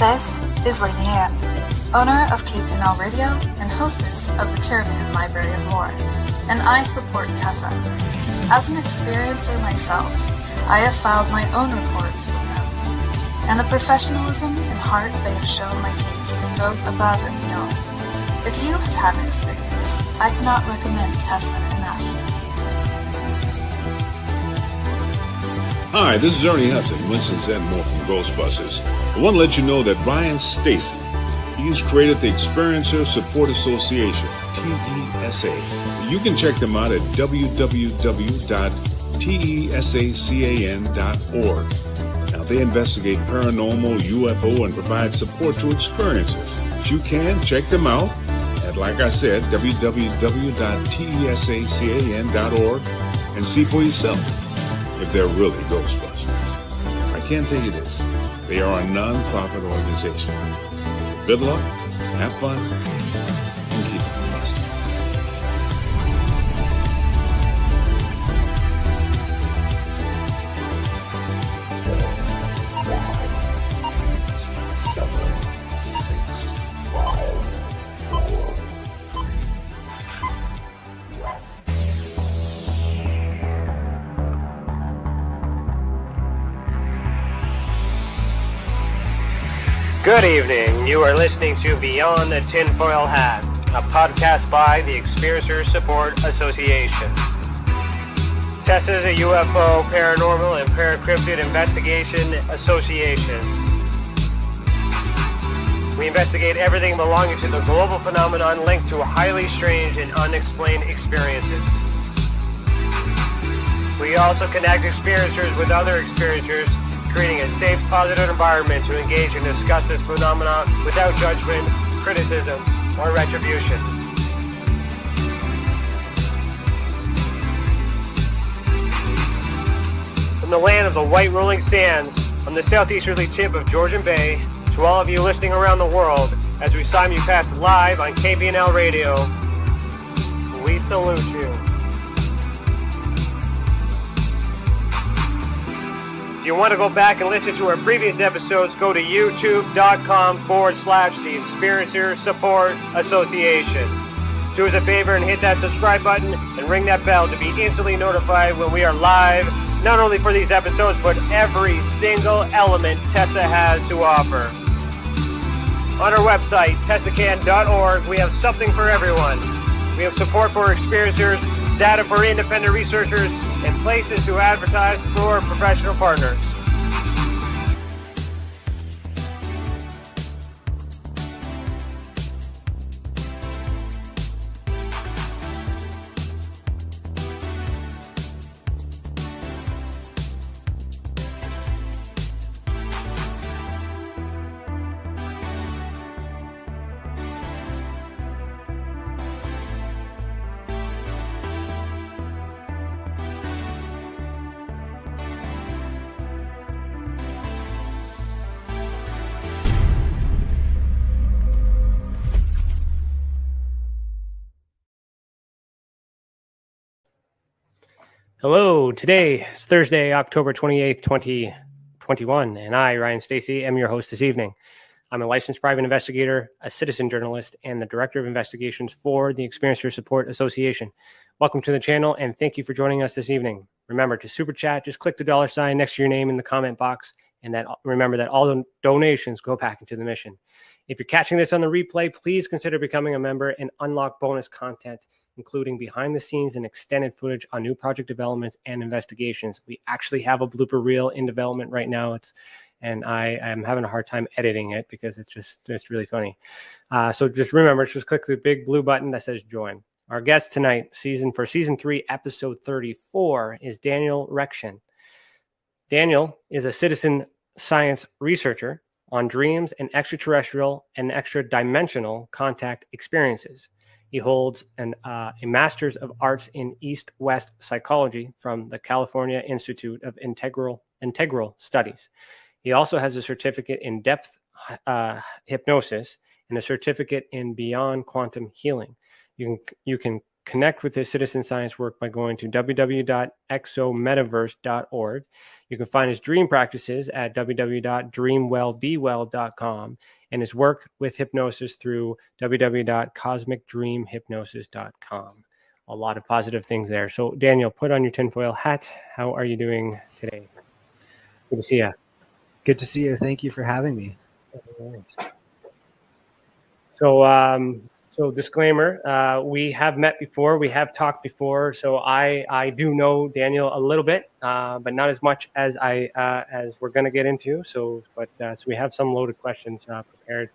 This is Lady Anne, owner of KPNL Radio and hostess of the Caravan Library of Lore, and I support Tessa. As an experiencer myself, I have filed my own reports with them, and the professionalism and heart they have shown my case goes above and beyond. If you have had an experience, I cannot recommend Tessa enough. Hi, this is Ernie Hudson, Winston Zedmore from Ghostbusters. I want to let you know that Ryan Stacy, he's created the Experiencer Support Association, TESA. You can check them out at www.tesacan.org. Now, they investigate paranormal, UFO, and provide support to experiencers. But you can check them out at, like I said, www.tesacan.org and see for yourself if they're really Ghostbusters. I can tell you this, they are a non-profit organization. Good luck, have fun, and keep it positive. Good evening. You are listening to Beyond the Tinfoil Hat, a podcast by the Experiencer Support Association. TESA is a UFO, paranormal, and paracryptid investigation association. We investigate everything belonging to the global phenomenon linked to highly strange and unexplained experiences. We also connect experiencers with other experiencers, creating a safe, positive environment to engage and discuss this phenomenon without judgment, criticism, or retribution. From the land of the white rolling sands, on the southeasterly tip of Georgian Bay, to all of you listening around the world, as we simulcast live on KPNL Radio, we salute you. If you want to go back and listen to our previous episodes, go to youtube.com/the Experiencer Support Association. Do us a favor and hit that subscribe button and ring that bell to be instantly notified when we are live, not only for these episodes, but every single element Tessa has to offer. On our website, tessacan.org, we have something for everyone. We have support for experiencers, data for independent researchers, and places to advertise for professional partners. Hello, today is Thursday, October 28th, 2021, and I, Ryan Stacy, am your host this evening. I'm a licensed private investigator, a citizen journalist, and the Director of Investigations for the Experiencer Support Association. Welcome to the channel, and thank you for joining us this evening. Remember to super chat, just click the $ next to your name in the comment box, and remember that all the donations go back into the mission. If you're catching this on the replay, please consider becoming a member and unlock bonus content, including behind the scenes and extended footage on new project developments and investigations. We actually have a blooper reel in development right now. And I am having a hard time editing it because it's really funny. So just remember, just click the big blue button that says join. Our guest tonight, season 3, episode 34, is Daniel Rekshan. Daniel is a citizen science researcher on dreams and extraterrestrial and extra-dimensional contact experiences. He holds a Master's of Arts in East-West Psychology from the California Institute of Integral Studies. He also has a certificate in depth hypnosis and a certificate in beyond quantum healing. You can connect with his citizen science work by going to www.exometaverse.org. You can find his dream practices at www.dreamwellbewell.com and his work with hypnosis through www.cosmicdreamhypnosis.com. A lot of positive things there. So, Daniel, put on your tinfoil hat. How are you doing today? Good to see you. Good to see you. Thank you for having me. So disclaimer, we have met before, we have talked before, so I do know Daniel a little bit, but not as much as as we're going to get into. So we have some loaded questions prepared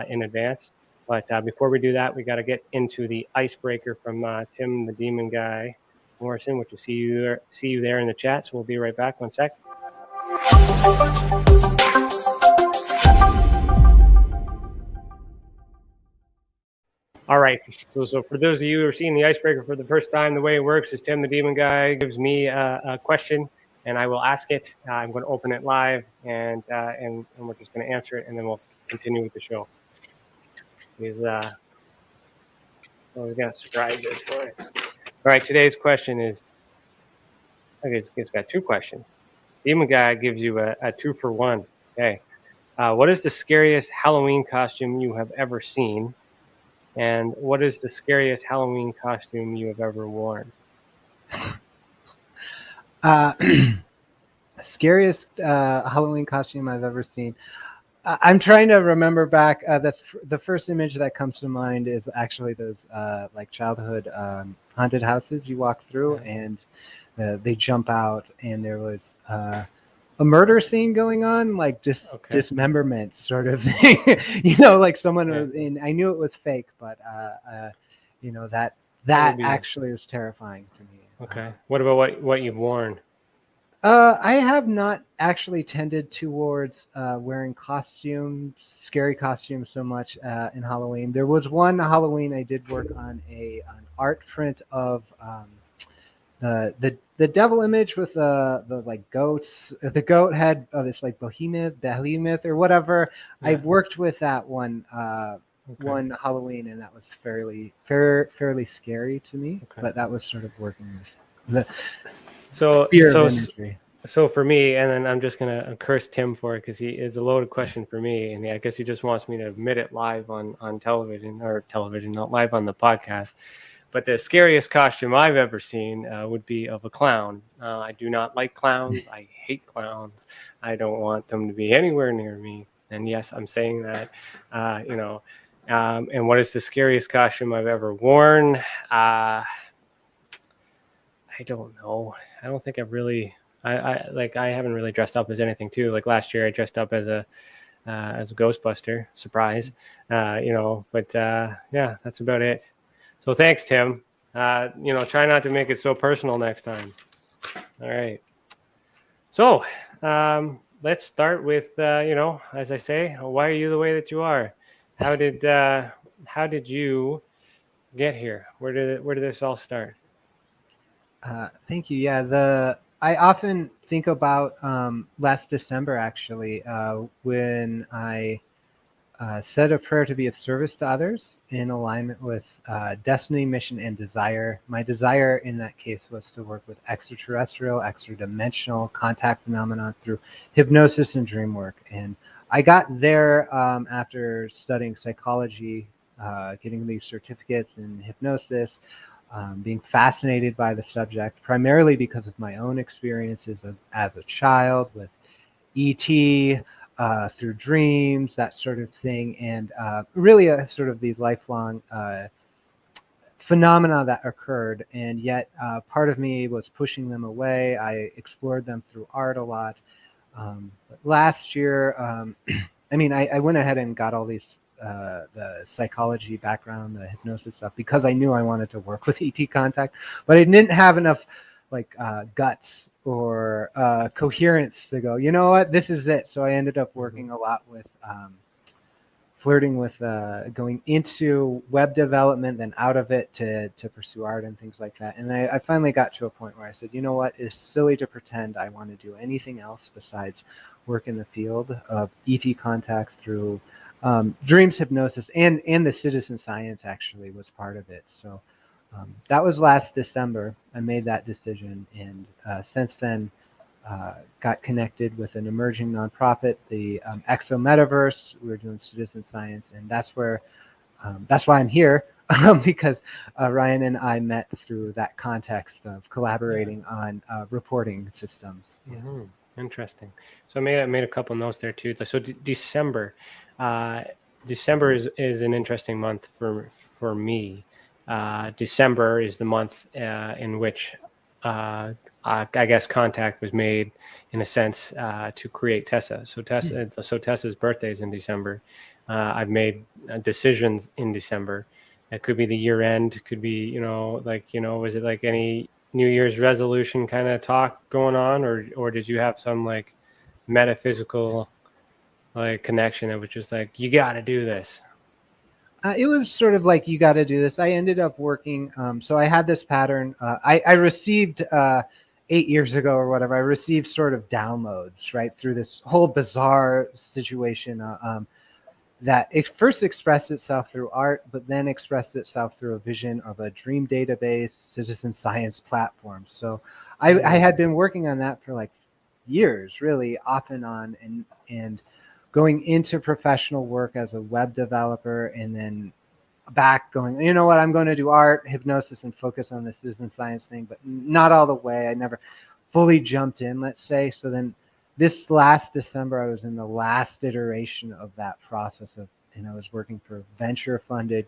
in advance. But before we do that, we got to get into the icebreaker from Tim, the Demon Guy Morrison, which is see you there in the chat. So we'll be right back. 1 sec. All right. So for those of you who are seeing the icebreaker for the first time, the way it works is Tim, the Demon Guy, gives me a question, and I will ask it. I'm going to open it live, and we're just going to answer it, and then we'll continue with the show. We've got surprises for us. All right. Today's question is, it's got two questions. Demon Guy gives you a 2-for-1. Okay. What is the scariest Halloween costume you have ever seen? And what is the scariest Halloween costume you have ever worn? Scariest Halloween costume I've ever seen. I'm trying to remember back. The first image that comes to mind is actually those like childhood haunted houses you walk through, and they jump out, and there was a murder scene going on, like dismemberment sort of thing. Like someone was in. I knew it was fake, but that actually was terrifying to me. Okay. What about what you've worn? I have not actually tended towards wearing scary costumes so much in Halloween. There was one Halloween I did work on an art print of the devil image with the like goats. The goat had this like behemoth or whatever. Yeah. I worked with that one one Halloween, and that was fairly scary to me. Okay. But that was sort of working with the fear of imagery. So for me, and then I'm just gonna curse Tim for it because he is a loaded question for me, and I guess he just wants me to admit it live on television, not live on the podcast. But the scariest costume I've ever seen would be of a clown. I do not like clowns. I hate clowns. I don't want them to be anywhere near me. And yes, I'm saying that. And what is the scariest costume I've ever worn? I don't know. I don't think I've really. I haven't really dressed up as anything too. Like last year, I dressed up as a Ghostbuster surprise. But that's about it. So thanks, Tim. Try not to make it so personal next time. All right. So let's start with as I say, why are you the way that you are? How did you get here? Where did this all start? Thank you. Yeah, I often think about last December actually when I said a prayer to be of service to others in alignment with destiny, mission, and desire. My desire in that case was to work with extra-dimensional contact phenomena through hypnosis and dream work. And I got there after studying psychology, getting these certificates in hypnosis, being fascinated by the subject, primarily because of my own experiences as a child with E.T., through dreams, that sort of thing, and really a sort of these lifelong phenomena that occurred, and yet part of me was pushing them away. I explored them through art a lot. But last year, I went ahead and got all these the psychology background, the hypnosis stuff, because I knew I wanted to work with ET contact, but I didn't have enough guts or coherence to go, you know what, this is it. So I ended up working a lot with flirting with going into web development, then out of it to pursue art and things like that. And I finally got to a point where I said, you know what, it's silly to pretend I want to do anything else besides work in the field of ET contact through dreams hypnosis, and the citizen science actually was part of it. So That was last December. I made that decision, and since then, got connected with an emerging nonprofit, the Exo Metaverse. We were doing citizen science, and that's why I'm here, because Ryan and I met through that context of collaborating on reporting systems. Yeah. Mm-hmm. Interesting. So I made a couple notes there too. So December, December is an interesting month for me. December is the month in which I guess contact was made, in a sense, to create Tessa. So Tessa's birthday is in December. I've made decisions in December. It could be the year end. It could be, was it like any New Year's resolution kind of talk going on, or did you have some like metaphysical like connection that was just like, you got to do this? It was sort of like, you got to do this. I ended up working. So I had this pattern. I received 8 years ago or whatever. I received sort of downloads right through this whole bizarre situation that it first expressed itself through art, but then expressed itself through a vision of a dream database, citizen science platform. So I had been working on that for like years, really off and on, and going into professional work as a web developer, and then back going, you know what, I'm going to do art, hypnosis, and focus on the citizen science thing, but not all the way. I never fully jumped in, let's say. So then this last December, I was in the last iteration of that process and I was working for a venture-funded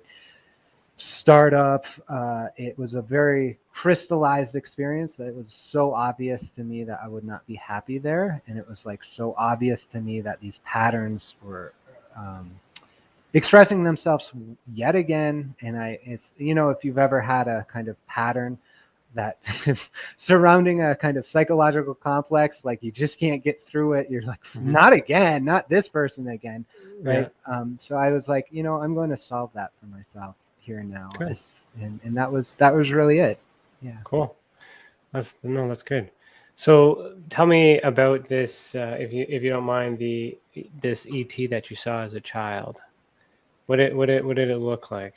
startup. It was a very crystallized experience. It was so obvious to me that I would not be happy there, and it was like so obvious to me that these patterns were expressing themselves yet again. And if you've ever had a kind of pattern that is surrounding a kind of psychological complex, like you just can't get through it. You're like, not again, not this person again, right? Yeah. So I was like, I'm going to solve that for myself here and now, and that was really it. Yeah, cool. That's good. So tell me about this, if you don't mind, this ET that you saw as a child. What did it look like?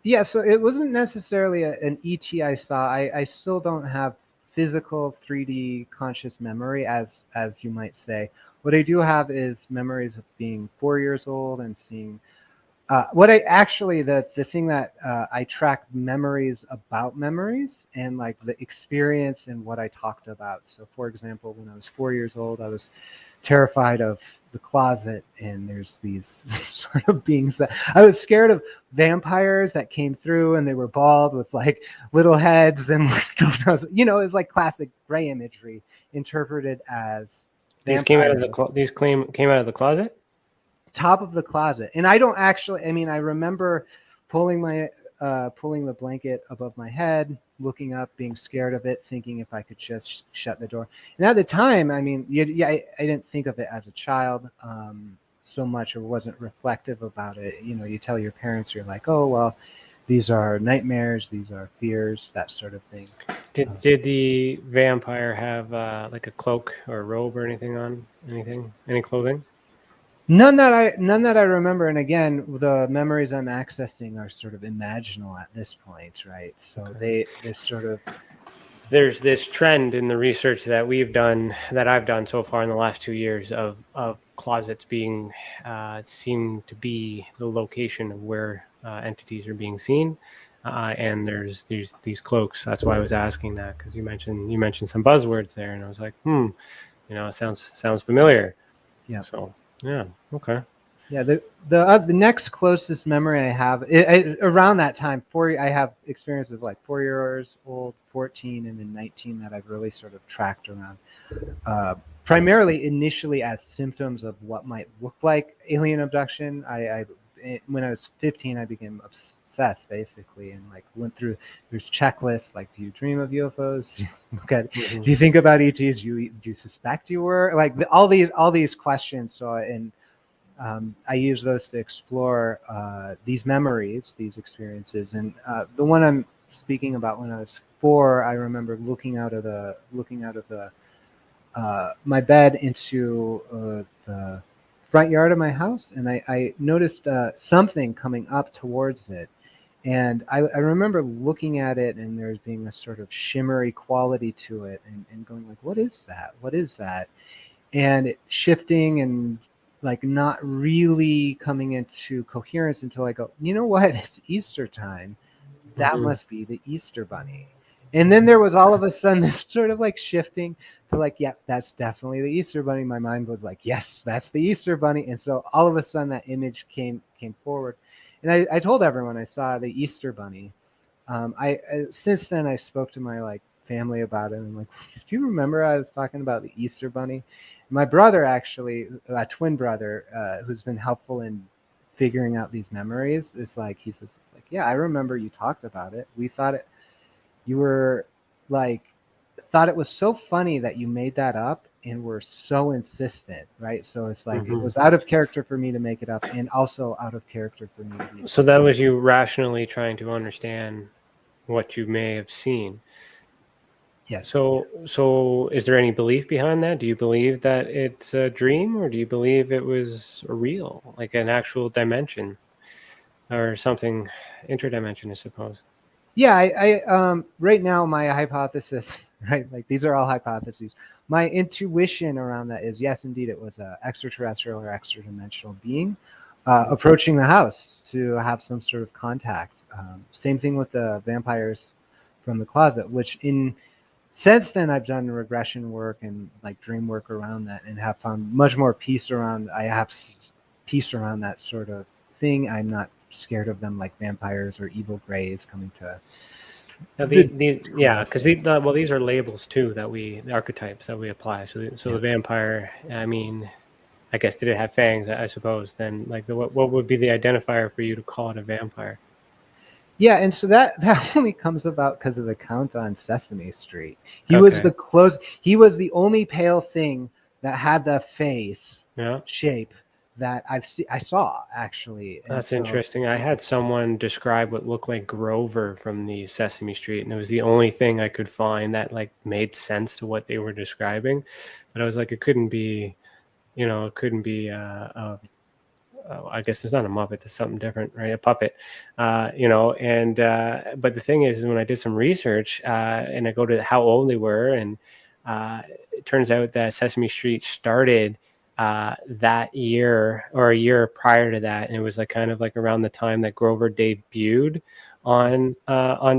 Yeah, so it wasn't necessarily an ET I saw. I still don't have physical 3D conscious memory, as you might say. What I do have is memories of being 4 years old and seeing the thing that I track memories about memories, and like the experience and what I talked about. So for example, when I was 4 years old, I was terrified of the closet, and there's these sort of beings that I was scared of, vampires that came through, and they were bald with like little heads, and it was like classic gray imagery interpreted as these came out of the closet. Top of the closet. And I don't actually, I remember pulling the blanket above my head, looking up, being scared of it, thinking if I could just shut the door. And at the time, I didn't think of it as a child so much, or wasn't reflective about it. You tell your parents, you're like, oh, well, these are nightmares, these are fears, that sort of thing. Did the vampire have like a cloak or a robe or anything on? Any clothing? None that I remember. And again, the memories I'm accessing are sort of imaginal at this point, right? So okay. They sort of... There's this trend in the research that I've done so far in the last 2 years of closets being seem to be the location of where entities are being seen, and there's these cloaks. That's why I was asking that, because you mentioned some buzzwords there, and I was like, it sounds familiar. Yeah. So yeah, okay. Yeah, the next closest memory I have around that time, I have experience of like 4 years old, 14, and then 19 that I've really sort of tracked around. Primarily, initially as symptoms of what might look like alien abduction. When I was 15, I became obsessed basically, and like went through. There's checklists like, do you dream of UFOs? Do you think about ETs? Do you suspect you were like all these questions? So I use those to explore these memories, these experiences, and the one I'm speaking about, when I was 4, I remember looking out of my bed into the front yard of my house, and I noticed something coming up towards it, And I remember looking at it and there's being a sort of shimmery quality to it, and going like, what is that? What is that? And it shifting and like not really coming into coherence until I go, you know what? It's Easter time. That Mhm. must be the Easter bunny. And then there was all of a sudden this sort of like shifting to like, yeah, that's definitely the Easter bunny. My mind was like, yes, that's the Easter bunny. And so all of a sudden that image came forward. And I told everyone I saw the Easter bunny. I since then I spoke to my like family about it. And I'm like, do you remember I was talking about the Easter bunny? My brother, actually, a twin brother, who's been helpful in figuring out these memories, is like, he says like, yeah, I remember you talked about it. We thought it, you were like, thought it was so funny that you made that up and were so insistent, right? So it's like it Mhm. was out of character for me to make it up, and also out of character for me to be. So that was you rationally trying to understand what you may have seen. Yes. So is there any belief behind that? Do you believe that it's a dream, or do you believe it was real, like an actual dimension or something interdimension, I suppose? Yeah, right now my hypothesis, right? Like these are all hypotheses. My intuition around that is yes, indeed, it was a extraterrestrial or extra dimensional being approaching the house to have some sort of contact. Same thing with the vampires from the closet, which in since then I've done regression work and like dream work around that, and have found much more peace around. I have peace around that sort of thing. I'm not scared of them like vampires or evil grays coming to Now, the yeah, because well, these are labels too that the archetypes that we apply. So yeah. the vampire, I mean, I guess did it have fangs? I suppose. Then, like, what would be the identifier for you to call it a vampire? Yeah, and so that only comes about because of the Count on Sesame Street. He was Okay. the close. He was the only pale thing that had the face Yeah. shape that I saw actually, and That's so interesting. I had someone describe what looked like Grover from the Sesame Street, and it was the only thing I could find that like made sense to what they were describing. But I was like, it couldn't be, it couldn't be. I guess it's not a Muppet; it's something different, right? A puppet, And but the thing is, when I did some research and I go to how old they were, and it turns out that Sesame Street started that year or a year prior to that, and it was like kind of like around the time that Grover debuted on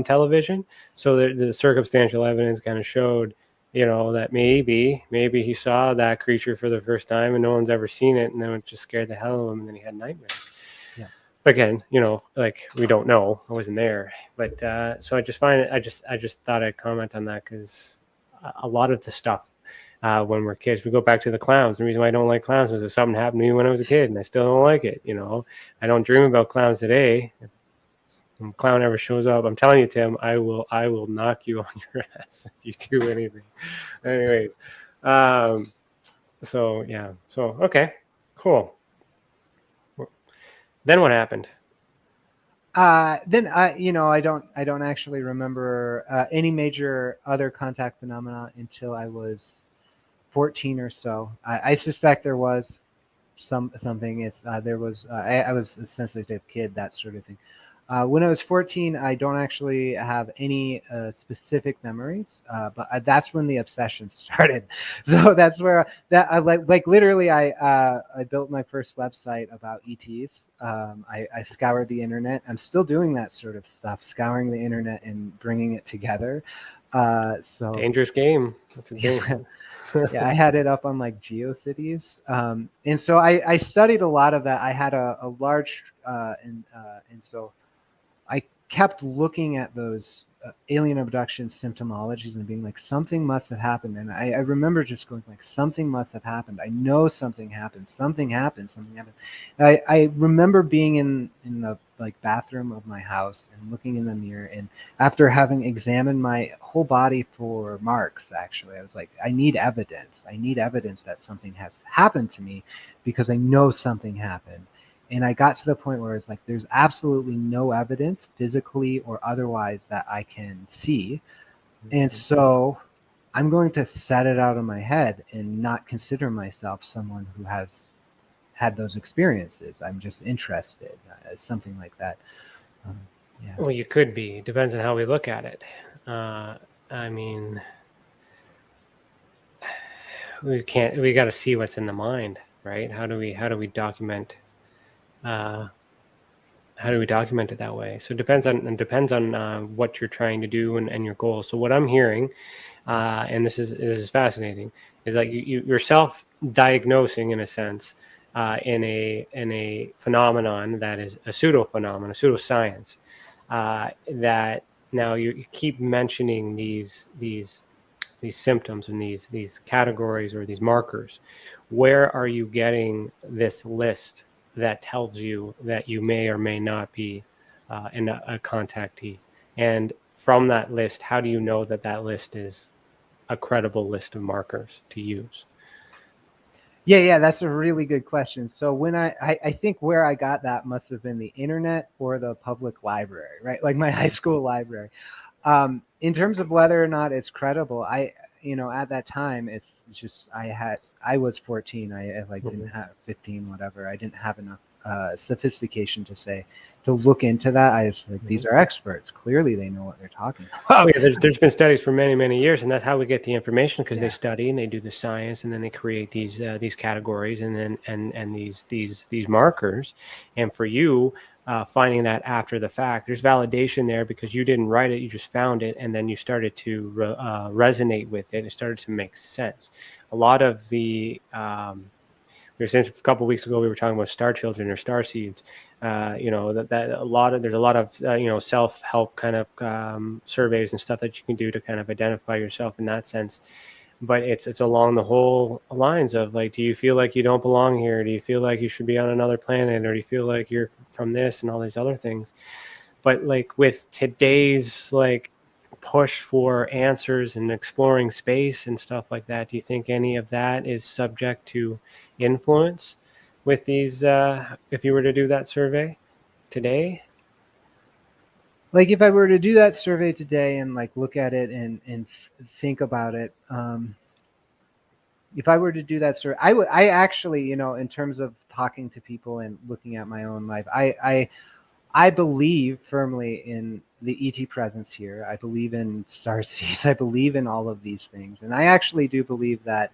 television. So the circumstantial evidence kind of showed, that maybe he saw that creature for the first time and no one's ever seen it, and then it just scared the hell out of him, and then he had nightmares. yeah. Again, like we don't know. I wasn't there, but so I just find it. I just thought I'd comment on that because a lot of the stuff when we're kids, we go back to the clowns. The reason why I don't like clowns is that something happened to me when I was a kid, and I still don't like it. I don't dream about clowns today. When a clown ever shows up, I'm telling you, Tim, I will knock you on your ass if you do anything. Anyways, so yeah, so okay, cool. Then what happened? Then I don't actually remember any major other contact phenomena until I was 14 or so. I suspect there was something. There was I was a sensitive kid, that sort of thing. When I was 14, I don't actually have any specific memories, but that's when the obsession started. So that's where that I like literally I built my first website about ETs. I scoured the internet. I'm still doing that sort of stuff, scouring the internet and bringing it together. So Dangerous game. That's a yeah, thing. yeah, I had it up on like GeoCities, and so I studied a lot of that. I had a large and so I kept looking at those alien abduction symptomologies and being like, something must have happened. And I remember just going like, something must have happened. I know something happened. Something happened. Something happened. I remember being in the like bathroom of my house and looking in the mirror. And after having examined my whole body for marks, actually, I was like, I need evidence. I need evidence that something has happened to me because I know something happened. And I got to the point where it's like, there's absolutely no evidence, physically or otherwise, that I can see. And so I'm going to set it out of my head and not consider myself someone who has had those experiences. I'm just interested, something like that. Yeah. Well, you could be. Depends on how we look at it. I mean, we can't. We got to see what's in the mind, right? How do we document? Uh, how do we document it that way? So it depends on what you're trying to do and your goals. So what I'm hearing, and this is fascinating, is like you're self-diagnosing in a sense in a phenomenon that is a pseudo phenomenon, a pseudoscience. That now you keep mentioning these symptoms and these categories or these markers. Where are you getting this list that tells you that you may or may not be a contactee? And from that list, how do you know that that list is a credible list of markers to use? Yeah, that's a really good question. So when I think where I got that must have been the internet or the public library, right? Like my high school library. In terms of whether or not it's credible, at that time, it's just I was 14. I like didn't have 15, whatever. I didn't have enough sophistication to look into that. I was like, these are experts. Clearly, they know what they're talking about. Oh yeah, there's been studies for many years, and that's how we get the information, because they Yeah. study and they do the science, and then they create these categories and then and these markers. And for you, finding that after the fact, there's validation there because you didn't write it, you just found it, and then you started to resonate with it. It started to make sense. A lot of the a couple of weeks ago we were talking about star children or star seeds. There's a lot of self-help kind of surveys and stuff that you can do to kind of identify yourself in that sense. But it's along the whole lines of like, do you feel like you don't belong here? Do you feel like you should be on another planet, or do you feel like you're from this and all these other things? But like with today's like push for answers and exploring space and stuff like that, do you think any of that is subject to influence with these if you were to do that survey today? Like if I were to do that survey today and like look at it and think about it, if I were to do that survey, I actually, in terms of talking to people and looking at my own life, I believe firmly in the ET presence here. I believe in starseeds. I believe in all of these things. And I actually do believe that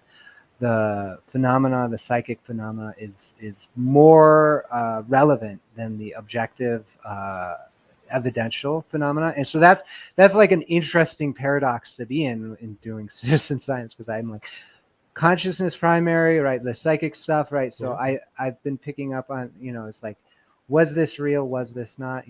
the phenomena, the psychic phenomena, is more relevant than the objective evidential phenomena. And so that's like an interesting paradox to be in doing citizen science, because I'm like, consciousness primary, right? The psychic stuff, right? So I've been picking up on, it's like, was this real? Was this not?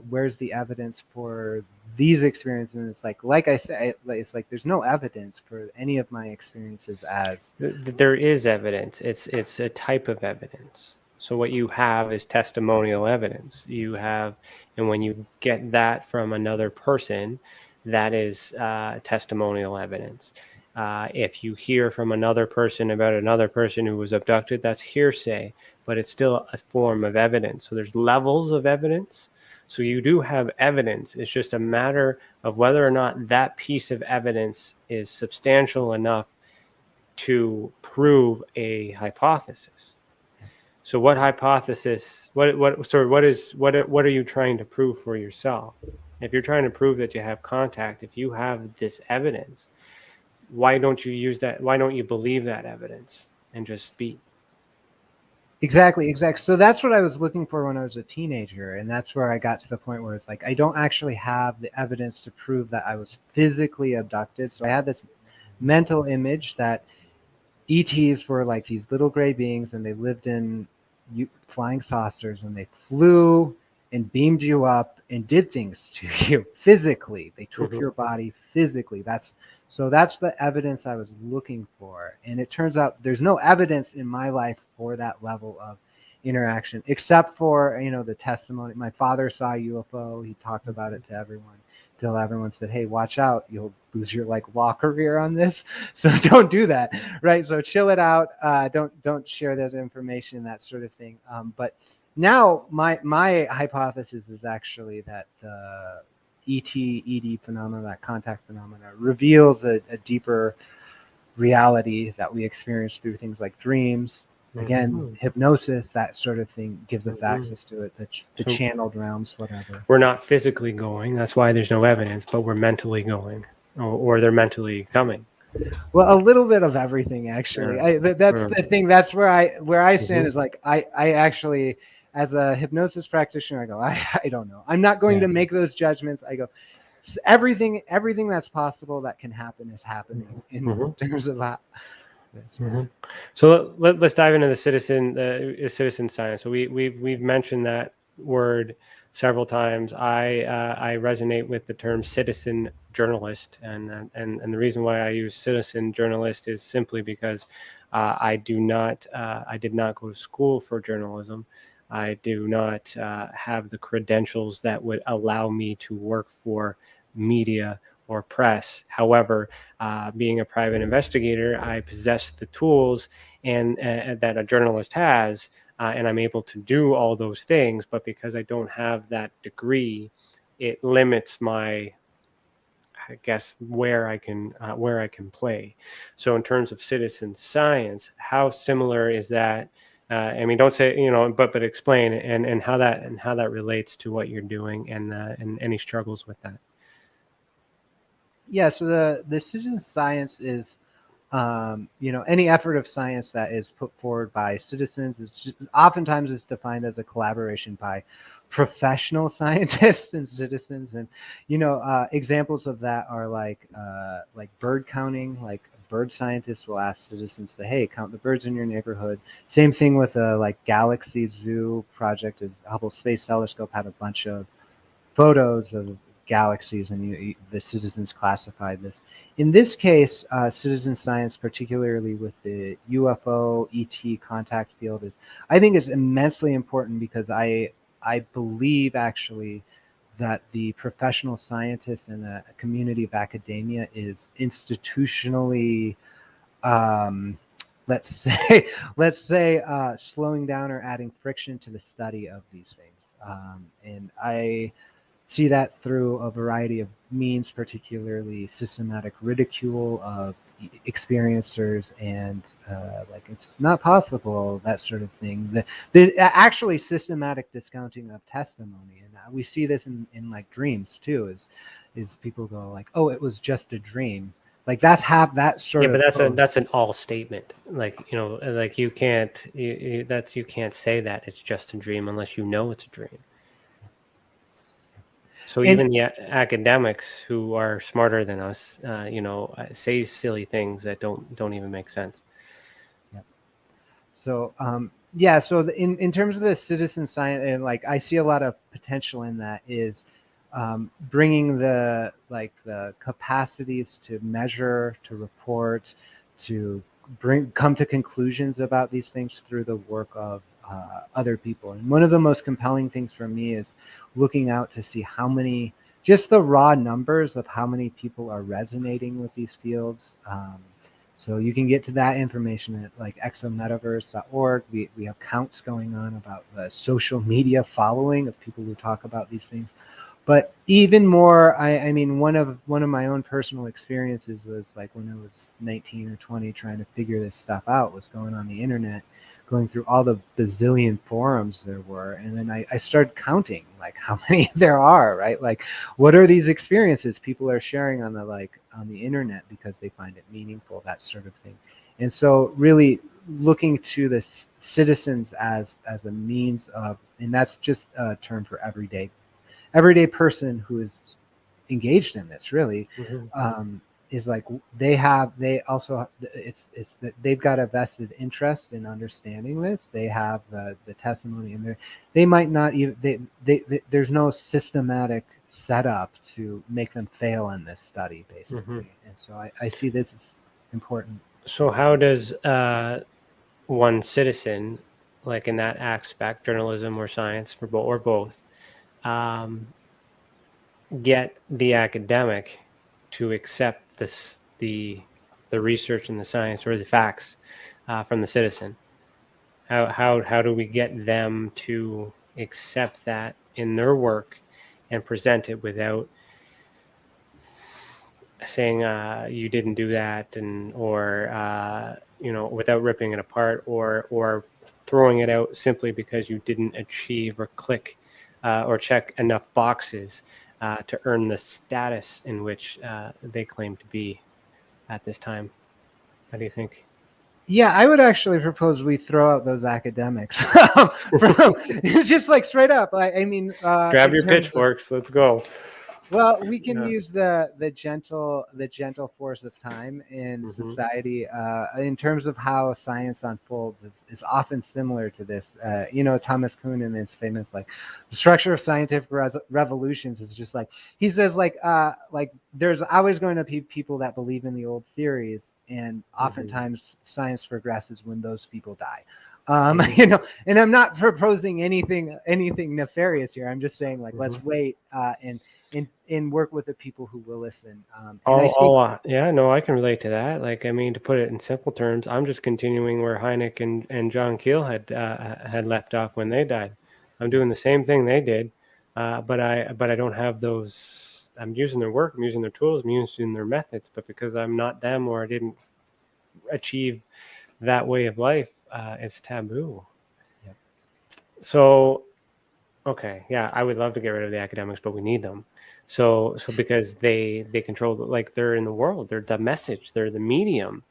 Where's the evidence for these experiences? And it's like I said, it's like there's no evidence for any of my experiences as. There is evidence. It's a type of evidence. So what you have is testimonial evidence. And when you get that from another person, that is testimonial evidence. If you hear from another person about another person who was abducted, that's hearsay, but it's still a form of evidence. So there's levels of evidence. So you do have evidence. It's just a matter of whether or not that piece of evidence is substantial enough to prove a hypothesis. So what hypothesis, what are you trying to prove for yourself? If you're trying to prove that you have contact, if you have this evidence, why don't you use that? Why don't you believe that evidence and just be? Exactly. So that's what I was looking for when I was a teenager. And that's where I got to the point where it's like, I don't actually have the evidence to prove that I was physically abducted. So I had this mental image that ETs were like these little gray beings, and they lived in flying saucers, and they flew and beamed you up and did things to you physically. They took your body physically. That's the evidence I was looking for. And it turns out there's no evidence in my life for that level of interaction, except for, the testimony. My father saw a UFO. He talked about it to everyone, till everyone said, hey, watch out. You'll lose your law career on this. So don't do that. Right. So chill it out. Don't share this information, that sort of thing. But now my hypothesis is actually that the ED phenomena, that contact phenomena, reveals a deeper reality that we experience through things like dreams, Again, hypnosis, that sort of thing, gives us access to it, the So- channeled realms, whatever. We're not physically going. That's why there's no evidence, but we're mentally going, or they're mentally coming. Well, a little bit of everything, actually. That's the thing. That's where I stand is like, I actually, as a hypnosis practitioner, I go, I don't know. I'm not going to make those judgments. I go, everything that's possible that can happen is happening in terms of that. So let's dive into the citizen science. So we've mentioned that word several times. I resonate with the term citizen journalist, and the reason why I use citizen journalist is simply because I did not go to school for journalism. I do not have the credentials that would allow me to work for media or press. However, being a private investigator, I possess the tools and that a journalist has, and I'm able to do all those things. But because I don't have that degree, it limits my, I guess, where I can play. So in terms of citizen science, how similar is that? I mean, don't say, but explain and how that relates to what you're doing and any struggles with that. Yeah, so the citizen science is, any effort of science that is put forward by citizens is oftentimes is defined as a collaboration by professional scientists and citizens. And, examples of that are like bird counting. Like bird scientists will ask citizens to, hey, count the birds in your neighborhood. Same thing with a Galaxy Zoo project. The Hubble Space Telescope had a bunch of photos of galaxies, and the citizens classified this. In this case, citizen science, particularly with the UFO ET contact field, I think is immensely important because I believe actually that the professional scientists and the community of academia is institutionally, let's say, slowing down or adding friction to the study of these things, and I see that through a variety of means, particularly systematic ridicule of experiencers and like it's not possible, that sort of thing. The actually systematic discounting of testimony, and we see this in like dreams too. Is people go like, oh, it was just a dream. Like that's that sort of. Yeah, but that's an all statement. Like like you can't say that it's just a dream unless you know it's a dream. So even the academics who are smarter than us, say silly things that don't even make sense. Yeah. So so in terms of the citizen science, and like I see a lot of potential in that is bringing the capacities to measure, to report, to come to conclusions about these things through the work of other people. And one of the most compelling things for me is looking out to see how many, just the raw numbers of how many people are resonating with these fields. So you can get to that information at like exometaverse.org. We have counts going on about the social media following of people who talk about these things. But even more, I mean, one of my own personal experiences was like when I was 19 or 20 trying to figure this stuff out, was going on the internet, going through all the bazillion forums there were. And then I started counting like how many there are, right? Like, what are these experiences people are sharing on the internet because they find it meaningful, that sort of thing. And so really looking to the citizens as a means of, and that's just a term for everyday person who is engaged in this, really. Is like it's that they've got a vested interest in understanding this. They have the testimony, and they might not even there's no systematic setup to make them fail in this study, basically. And so I see this as important. So how does one citizen, like in that aspect, journalism or science, or both, get the academic to accept the research and the science or the facts from the citizen? How do we get them to accept that in their work and present it without saying you didn't do that, and or without ripping it apart, or throwing it out simply because you didn't achieve or click or check enough boxes to earn the status in which they claim to be at this time. How do you think? Yeah, I would actually propose we throw out those academics. It's just like straight up. I mean, Grab your pitchforks. Let's go. Well, we can use the gentle force of time in society in terms of how science unfolds is often similar to this. Thomas Kuhn in his famous the structure of scientific revolutions is just he says there's always going to be people that believe in the old theories, and oftentimes science progresses when those people die. And I'm not proposing anything nefarious here. I'm just saying let's wait and work with the people who will listen. I can relate to that. To put it in simple terms, I'm just continuing where Hynek and John Keel had left off when they died. I'm doing the same thing they did, but I don't have those. I'm using their work, I'm using their tools, I'm using their methods, but because I'm not them or I didn't achieve that way of life, it's taboo. Yep. So, okay, yeah, I would love to get rid of the academics, but we need them. So because they control, they're in the world, they're the message, they're the medium.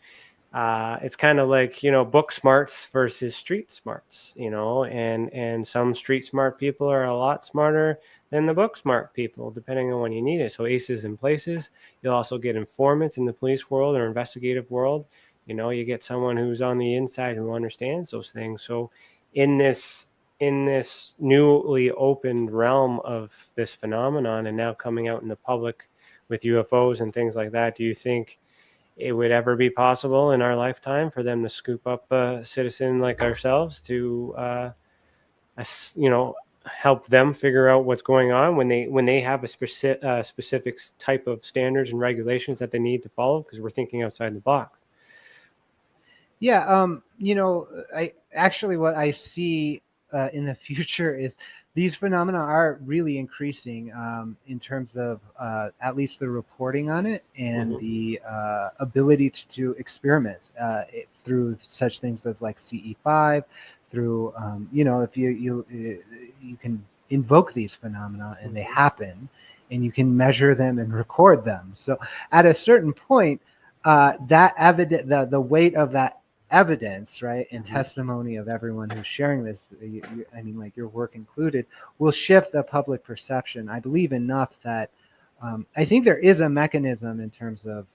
It's kind of book smarts versus street smarts, and some street smart people are a lot smarter than the book smart people, depending on when you need it. So aces in places. You'll also get informants in the police world or investigative world. You get someone who's on the inside who understands those things. So in this newly opened realm of this phenomenon, and now coming out in the public with UFOs and things like that, do you think it would ever be possible in our lifetime for them to scoop up a citizen like ourselves to help them figure out what's going on when they have a specific type of standards and regulations that they need to follow, because we're thinking outside the box? Yeah, I actually, what I see in the future is these phenomena are really increasing in terms of at least the reporting on it and the ability to do experiments through such things as CE5, through if you can invoke these phenomena and they happen, and you can measure them and record them. So at a certain point, that the weight of that evidence, right, and testimony of everyone who's sharing this, your work included, will shift the public perception, I believe, enough that I think there is a mechanism in terms of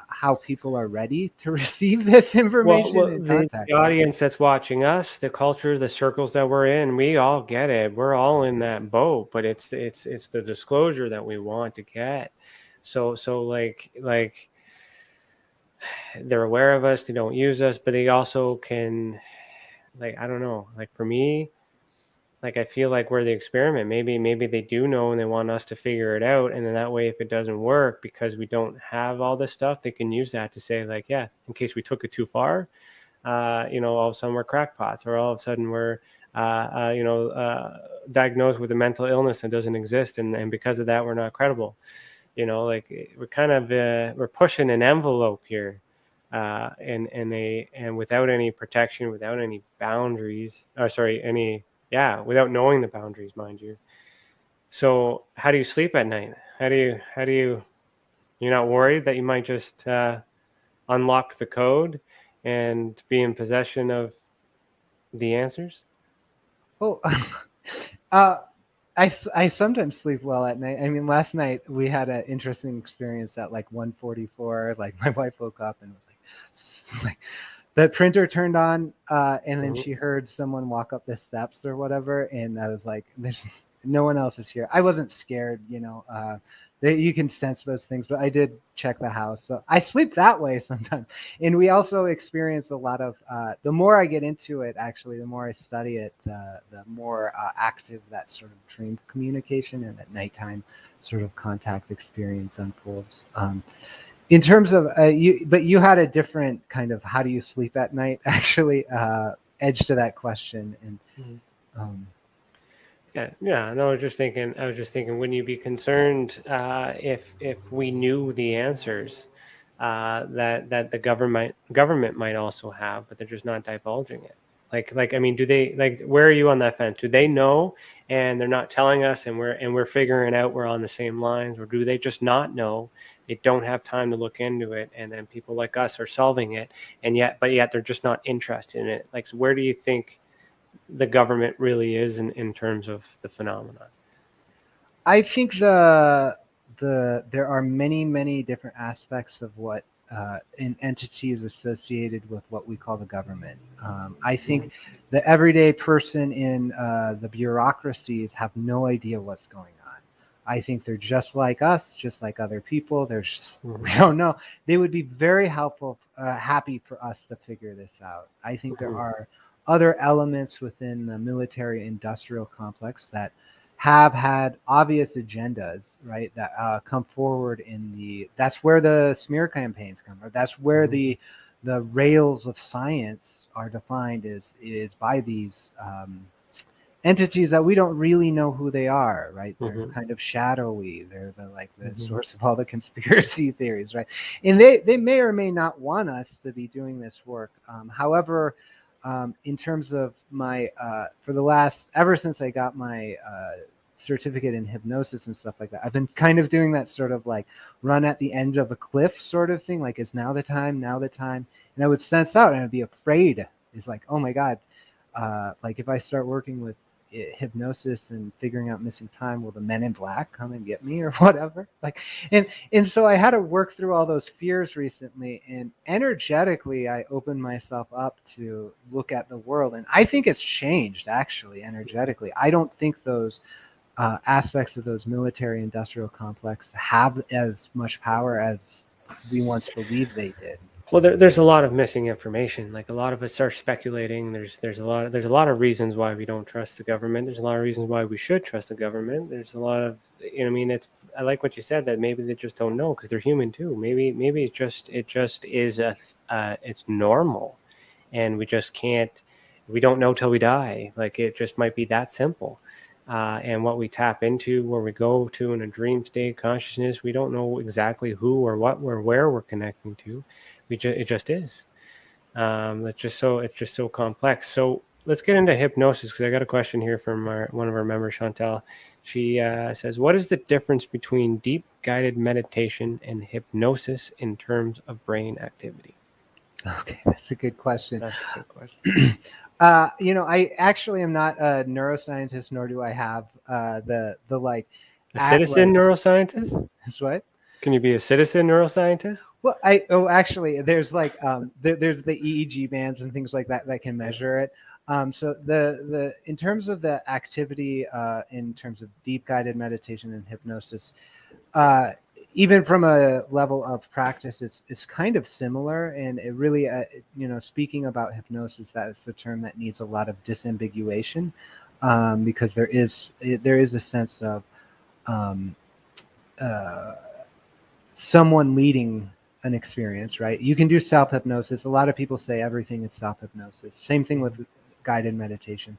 how people are ready to receive this information and contact. The audience that's watching us, the cultures, the circles that we're in, we all get it. We're all in that boat, but it's the disclosure that we want to get. So they're aware of us, they don't use us, but they also can, I don't know, for me, I feel like we're the experiment. Maybe they do know and they want us to figure it out, and then that way, if it doesn't work because we don't have all this stuff, they can use that to say in case we took it too far, all of a sudden we're crackpots, or all of a sudden we're diagnosed with a mental illness that doesn't exist, and because of that we're not credible. We're kind of we're pushing an envelope here, and without any protection, without any boundaries, without knowing the boundaries, mind you. So how do you sleep at night? How do you you're not worried that you might just unlock the code and be in possession of the answers? Oh, I sometimes sleep well at night. Last night we had an interesting experience at 1:44. My wife woke up and was like the printer turned on, and then she heard someone walk up the steps or whatever, and I was like, "There's no one else is here." I wasn't scared, you can sense those things, but I did check the house. So I sleep that way sometimes. And we also experience a lot of, the more I get into it, actually, the more I study it, the more active that sort of dream communication and that nighttime sort of contact experience unfolds. In terms of, you had a different kind of, how do you sleep at night, actually, edge to that question. And Yeah. No, I was just thinking, wouldn't you be concerned if we knew the answers that the government might also have, but they're just not divulging it? I mean, do they where are you on that fence? Do they know and they're not telling us, and we're figuring out we're on the same lines, or do they just not know? They don't have time to look into it, and then people like us are solving it, and yet they're just not interested in it. So where do you think the government really is in terms of the phenomenon? I think there are many different aspects of what entities associated with what we call the government. I think the everyday person in the bureaucracies have no idea what's going on. I think they're just like us, just like other people. We don't know. They would be very happy for us to figure this out. I think there are other elements within the military-industrial complex that have had obvious agendas, right? That come forward that's where the smear campaigns come, or that's where the rails of science are defined is by these entities that we don't really know who they are, right? They're kind of shadowy. They're the source of all the conspiracy theories, right? And they may or may not want us to be doing this work. However, in terms of my ever since I got my certificate in hypnosis and stuff like that, I've been kind of doing that sort of run at the end of a cliff sort of thing, is now the time, and I would sense out and I'd be afraid. It's oh my God, if I start working with hypnosis and figuring out missing time, will the men in black come and get me or whatever? And so I had to work through all those fears recently, and energetically I opened myself up to look at the world, and I think it's changed actually energetically. I don't think those aspects of those military industrial complex have as much power as we once believed they did. Well, there's a lot of missing information. A lot of us are speculating. There's a lot of reasons why we don't trust the government. There's a lot of reasons why we should trust the government. There's a lot of, I mean, I like what you said, that maybe they just don't know because they're human too. Maybe it just is it's normal, and we just can't. We don't know till we die. It just might be that simple. And what we tap into, where we go to in a dream state consciousness, we don't know exactly who or what or where we're connecting to. It just is. It's just so complex. So let's get into hypnosis, because I got a question here from one of our members, Chantel. She says, "What is the difference between deep guided meditation and hypnosis in terms of brain activity?" Okay, that's a good question. That's a good question. I actually am not a neuroscientist, nor do I have a citizen neuroscientist. That's what? Can you be a citizen neuroscientist? Well, actually, there's there's the EEG bands and things like that can measure it. So in terms of the activity, in terms of deep guided meditation and hypnosis, even from a level of practice, it's kind of similar. And it really, speaking about hypnosis, that is the term that needs a lot of disambiguation, because there is a sense of someone leading an experience, right? You can do self-hypnosis. A lot of people say everything is self-hypnosis. Same thing with guided meditation.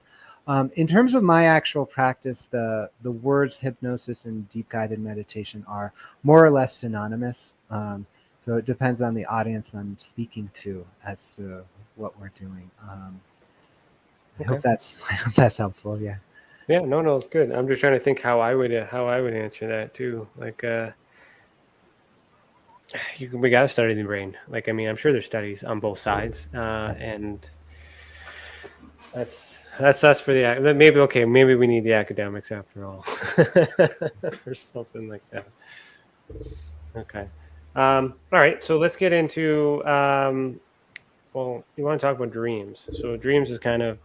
In terms of my actual practice, the words hypnosis and deep guided meditation are more or less synonymous. So it depends on the audience I'm speaking to as to what we're doing. I hope that's helpful. Yeah. Yeah. No, it's good. I'm just trying to think how I would answer that too. We got to study the brain. I mean, I'm sure there's studies on both sides, and that's for the maybe we need the academics after all, or something like that. Okay, all right. So let's get into. Well, you want to talk about dreams. So dreams is kind of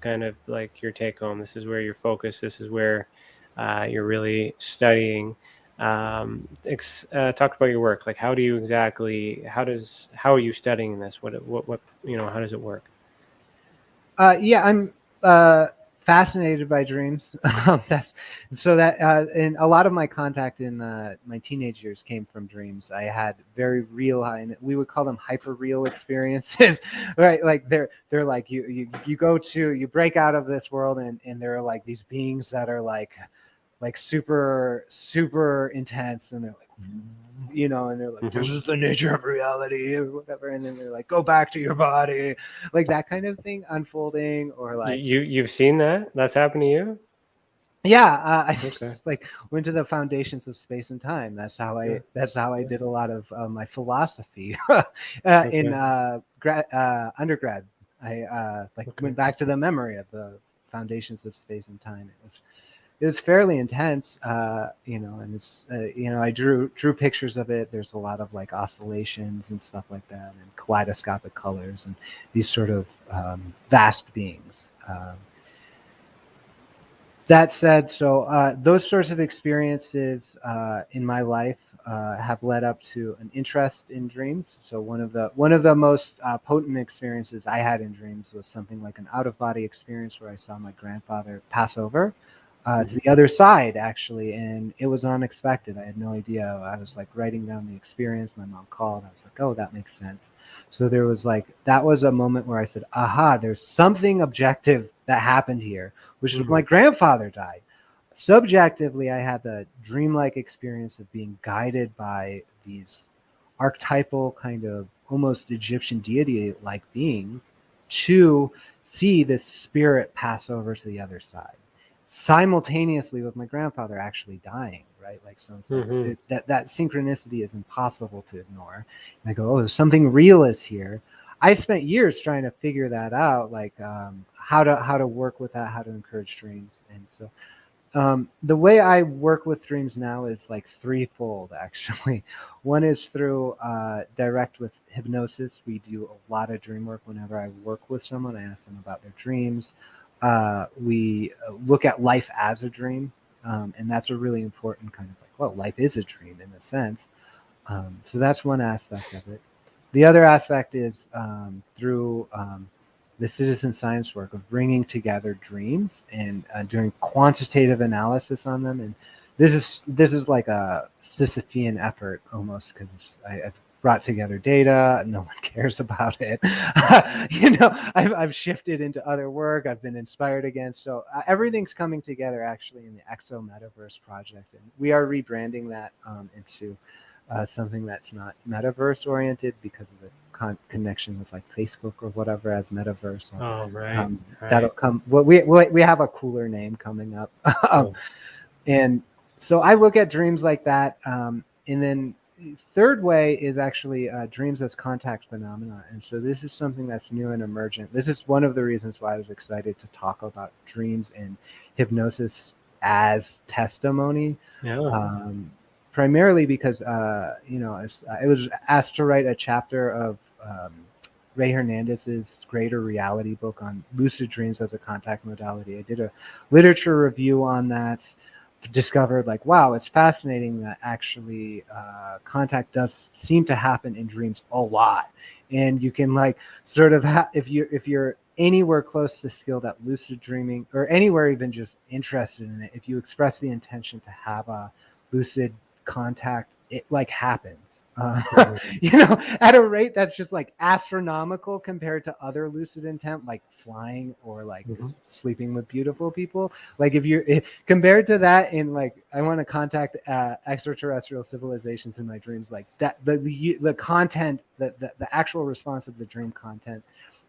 like your take home. This is where you're focused. This is where you're really studying. Talk about your work. How are you studying this? What how does it work? Yeah, I'm fascinated by dreams. That's so that and a lot of my contact in my teenage years came from dreams. I had very real, and we would call them hyper real experiences, right? Like they're like you go to, you break out of this world, and there are like these beings that are like super super intense, and they're like, and they're like, this is the nature of reality or whatever, and then they're like, go back to your body, like that kind of thing unfolding, or like You've seen that? That's happened to you? yeah, I Okay. just, like went to the foundations of space and time. That's how I did a lot of my philosophy in undergrad. I went back to the memory of the foundations of space and time. It was fairly intense, and it's I drew pictures of it. There's a lot of like oscillations and stuff like that, and kaleidoscopic colors, and these sort of vast beings. That said, so those sorts of experiences in my life have led up to an interest in dreams. So one of the most potent experiences I had in dreams was something like an out-of-body experience where I saw my grandfather pass over to the other side, actually, and it was unexpected. I had no idea. I was like writing down the experience. My mom called. I was like, oh, that makes sense. So there was that was a moment where I said, aha, there's something objective that happened here, which is my grandfather died. Subjectively, I had the dreamlike experience of being guided by these archetypal kind of almost Egyptian deity-like beings to see this spirit pass over to the other side, simultaneously with my grandfather actually dying, right? Like, so that synchronicity is impossible to ignore. And I go, oh, something real is here. I spent years trying to figure that out, like how to work with that, how to encourage dreams. And so the way I work with dreams now is like threefold, actually. One is through direct with hypnosis. We do a lot of dream work whenever I work with someone. I ask them about their dreams. We look at life as a dream, and that's a really important kind of like, well, life is a dream in a sense. So that's one aspect of it. The other aspect is through the citizen science work of bringing together dreams and doing quantitative analysis on them. And this is like a Sisyphean effort almost, because I've brought together data. No one cares about it. I've shifted into other work. I've been inspired again. So everything's coming together actually in the Exo Metaverse project, and we are rebranding that into something that's not metaverse oriented because of the connection with like Facebook or whatever as metaverse. Oh, right. That'll come. Well, we have a cooler name coming up, and so I look at dreams like that, and then third way is actually dreams as contact phenomena. And so this is something that's new and emergent. This is one of the reasons why I was excited to talk about dreams and hypnosis as testimony. Yeah. Primarily because I was asked to write a chapter of Ray Hernandez's Greater Reality book on lucid dreams as a contact modality. I did a literature review on that, discovered like, wow, it's fascinating that actually contact does seem to happen in dreams a lot. And you can like sort of if you're anywhere close to skilled at lucid dreaming, or anywhere even just interested in it, if you express the intention to have a lucid contact, it like happens at a rate that's just like astronomical compared to other lucid intent, like flying or like sleeping with beautiful people. Like if compared to that, in like I want to contact extraterrestrial civilizations in my dreams, like that the content, the actual response of the dream content,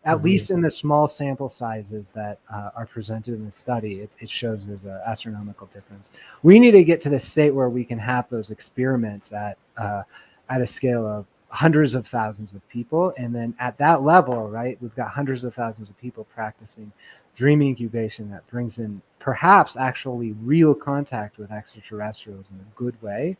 at least in the small sample sizes that are presented in the study, it shows there's an astronomical difference. We need to get to the state where we can have those experiments at a scale of hundreds of thousands of people. And then at that level, right, we've got hundreds of thousands of people practicing dream incubation that brings in perhaps actually real contact with extraterrestrials in a good way.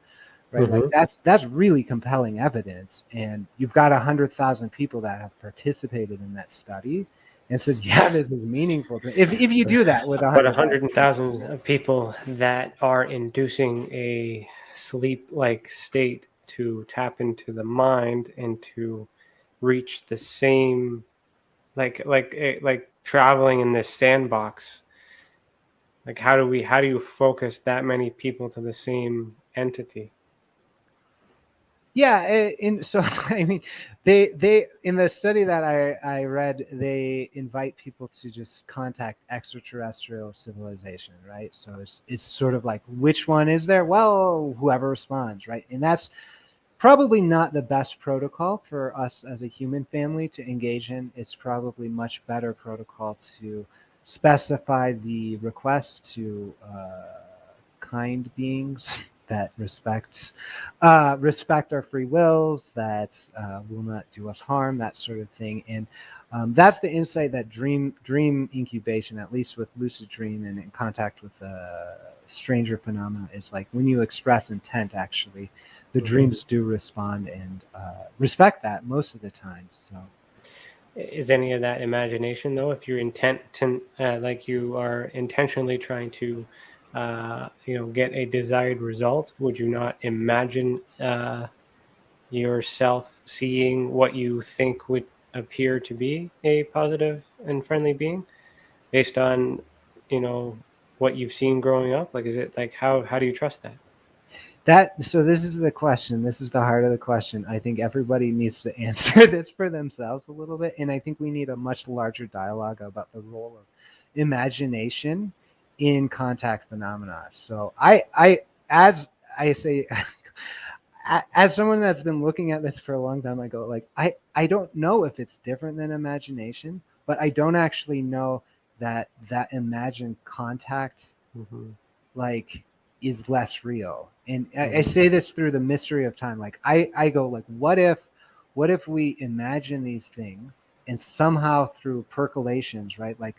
Right, like that's really compelling evidence, and you've got 100,000 people that have participated in that study, and said, "Yeah, this is meaningful." If you do that with 100,000 of people that are inducing a sleep-like state to tap into the mind and to reach the same, like traveling in this sandbox, Like, how do you focus that many people to the same entity? Yeah, so I mean, they in the study that I read, they invite people to just contact extraterrestrial civilization, right? So it's sort of like, which one is there? Well, whoever responds, right? And that's probably not the best protocol for us as a human family to engage in. It's probably much better protocol to specify the request to kind beings that respect our free wills, that will not do us harm, that sort of thing. And that's the insight that dream incubation, at least with lucid dream and in contact with the stranger phenomena, is like when you express intent, actually, the dreams do respond and respect that most of the time. So, Is any of that imagination though? If you're like you are intentionally trying to, get a desired result, would you not imagine yourself seeing what you think would appear to be a positive and friendly being based on, you know, what you've seen growing up? Like, is it like how do you trust that? so this is the question. This is the heart of the question. I think everybody needs to answer this for themselves a little bit, and I think we need a much larger dialogue about the role of imagination in contact phenomena. So as I say, as someone that's been looking at this for a long time, I go like, I don't know if it's different than imagination, but I don't actually know that imagined contact Mm-hmm. like is less real. And I say this through the mystery of time. Like I go like, what if we imagine these things and somehow through percolations, right? Like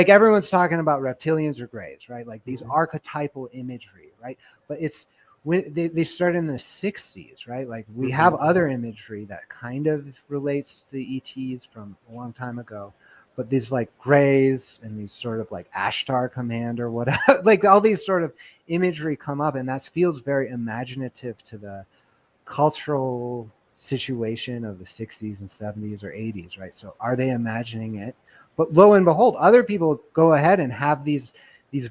everyone's talking about reptilians or grays, right? Like these Mm-hmm. archetypal imagery, right? But it's when they start in the 60s, right? Like we Mm-hmm. have other imagery that kind of relates to the ETs from a long time ago, but these like grays and these sort of like Ashtar command or whatever, like all these sort of imagery come up, and that feels very imaginative to the cultural situation of the 60s and 70s or 80s, right? So are they imagining it? But lo and behold, other people go ahead and have these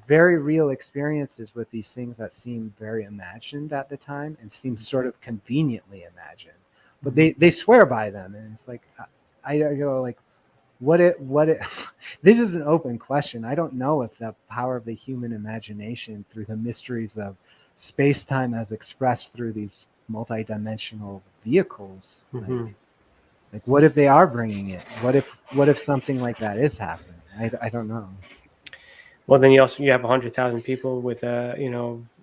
very real experiences with these things that seem very imagined at the time and seem sort of conveniently imagined, but they swear by them. And it's like I go like, what it this is an open question. I don't know if the power of the human imagination through the mysteries of space-time as expressed through these multidimensional vehicles, Mm-hmm. like what if they are bringing it? What if something like that is happening? I don't know. Well, then you have 100,000 people with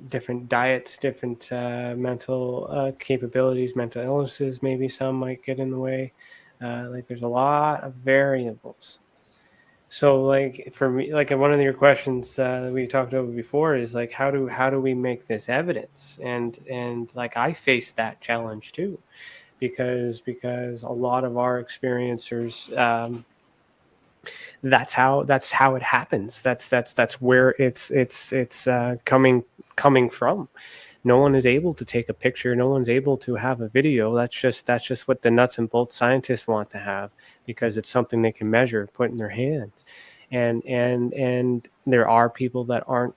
different diets, different mental capabilities, mental illnesses. Maybe some might get in the way. Like there's a lot of variables. So like for me, like one of your questions that we talked about before is like how do we make this evidence? And like I faced that challenge too, because a lot of our experiencers. That's how it happens. That's where it's coming from. No one is able to take a picture. No one's able to have a video. That's just what the nuts and bolts scientists want to have, because it's something they can measure, put in their hands. And there are people that aren't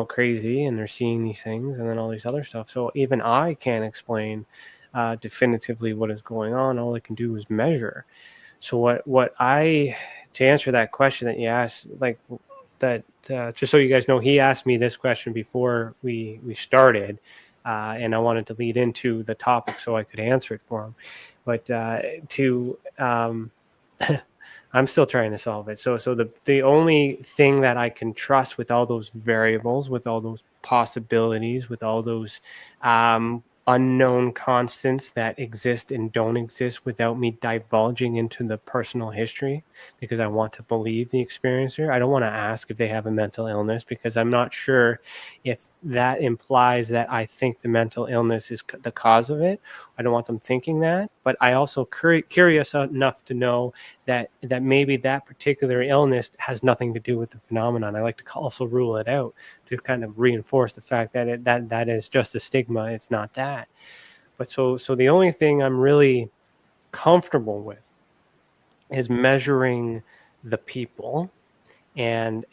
crazy, and they're seeing these things and then all these other stuff. So even I can't explain definitively what is going on. All I can do is measure. So what I to answer that question that you asked, like that, just so you guys know, he asked me this question before we started, and I wanted to lead into the topic so I could answer it for him. But I'm still trying to solve it. So the only thing that I can trust with all those variables, with all those possibilities, with all those unknown constants that exist and don't exist without me divulging into the personal history, because I want to believe the experiencer. I don't want to ask if they have a mental illness, because I'm not sure if that implies that I think the mental illness is the cause of it. I don't want them thinking that, but I also curious enough to know that maybe that particular illness has nothing to do with the phenomenon. I like to also rule it out to kind of reinforce the fact that that is just a stigma. It's not that. But so the only thing I'm really comfortable with is measuring the people and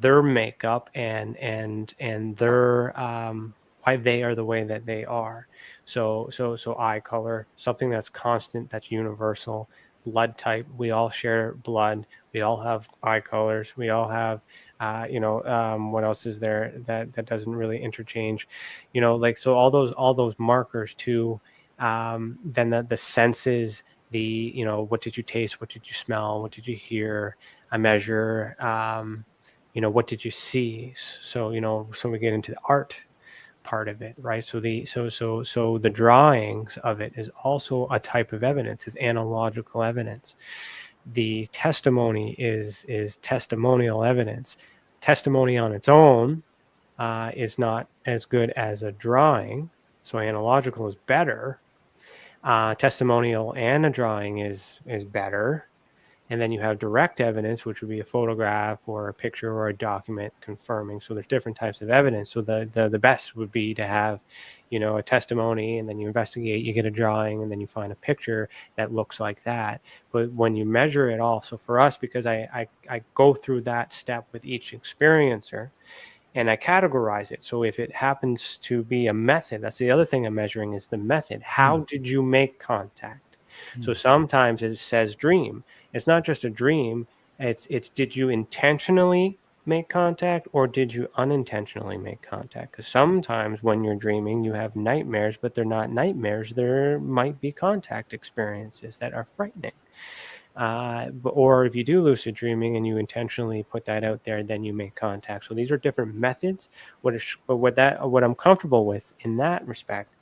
their makeup and their why they are the way that they are. So eye color, something that's constant, that's universal. Blood type, we all share blood, we all have eye colors, we all have what else is there that doesn't really interchange, like, so all those markers too. Then the senses, the, what did you taste, what did you smell, what did you hear, I measure, what did you see? So, so we get into the art part of it, right? So the drawings of it is also a type of evidence, is analogical evidence. The testimony is testimonial evidence. Testimony on its own is not as good as a drawing, so analogical is better. Testimonial and a drawing is better. And then you have direct evidence, which would be a photograph or a picture or a document confirming. So there's different types of evidence. So the best would be to have, a testimony, and then you investigate, you get a drawing, and then you find a picture that looks like that. But when you measure it all, so for us, because I go through that step with each experiencer, and I categorize it. So if it happens to be a method, that's the other thing I'm measuring, is the method. How did you make contact? So sometimes it says dream. It's not just a dream. It's did you intentionally make contact, or did you unintentionally make contact? Because sometimes when you're dreaming, you have nightmares, but they're not nightmares. There might be contact experiences that are frightening. Or if you do lucid dreaming and you intentionally put that out there, then you make contact. So these are different methods. What I'm comfortable with in that respect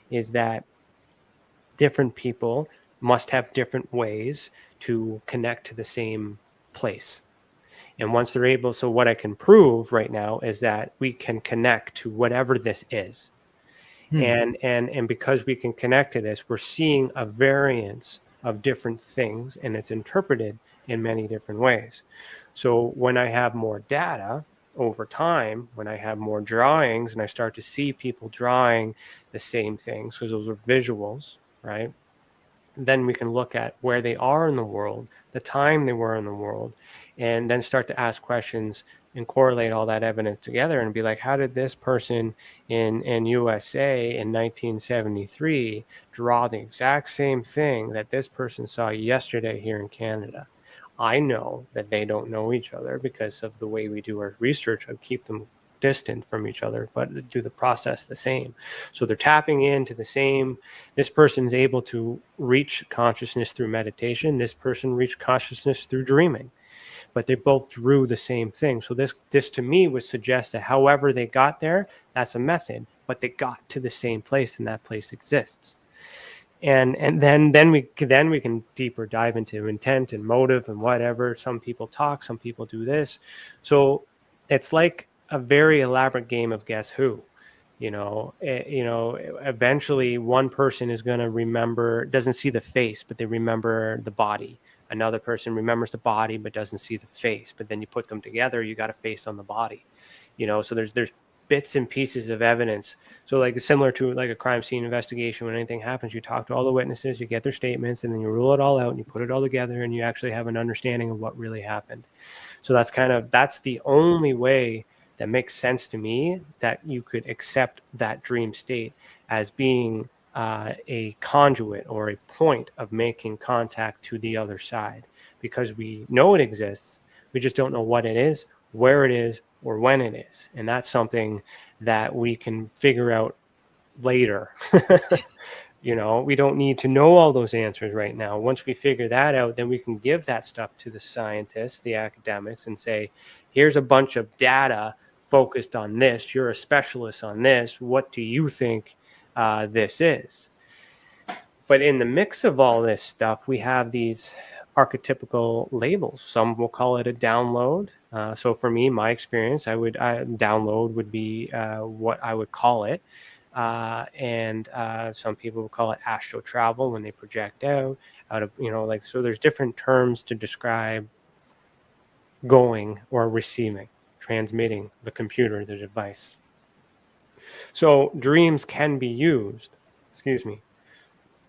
is that different people must have different ways to connect to the same place. And once they're able, so what I can prove right now is that we can connect to whatever this is. And because we can connect to this, we're seeing a variance of different things, and it's interpreted in many different ways. So when I have more data over time, when I have more drawings and I start to see people drawing the same things, because those are visuals, right? Then we can look at where they are in the world, the time they were in the world, and then start to ask questions and correlate all that evidence together and be like, how did this person in USA in 1973 draw the exact same thing that this person saw yesterday here in Canada? I know that they don't know each other because of the way we do our research and keep them distant from each other, but do the process the same. So they're tapping into the same. This person's able to reach consciousness through meditation. This person reached consciousness through dreaming, but they both drew the same thing. So this to me would suggest that however they got there, that's a method, but they got to the same place, and that place exists. And then we can deeper dive into intent and motive and whatever. Some people talk, some people do this. So it's like a very elaborate game of guess who. Eventually one person is going to remember, doesn't see the face, but they remember the body. Another person remembers the body but doesn't see the face, but then you put them together, you got a face on the body. So there's bits and pieces of evidence. So like similar to like a crime scene investigation, when anything happens, you talk to all the witnesses, you get their statements, and then you rule it all out and you put it all together, and you actually have an understanding of what really happened. So that's the only way that makes sense to me, that you could accept that dream state as being a conduit or a point of making contact to the other side, because we know it exists. We just don't know what it is, where it is, or when it is. And that's something that we can figure out later. We don't need to know all those answers right now. Once we figure that out, then we can give that stuff to the scientists, the academics, and say, here's a bunch of data focused on this. You're a specialist on this. What do you think this is? But in the mix of all this stuff, we have these archetypical labels. Some will call it a download. So for me, my experience, download would be what I would call it. And some people will call it astral travel when they project out of, so there's different terms to describe going or receiving, transmitting the computer, the device. So dreams can be used,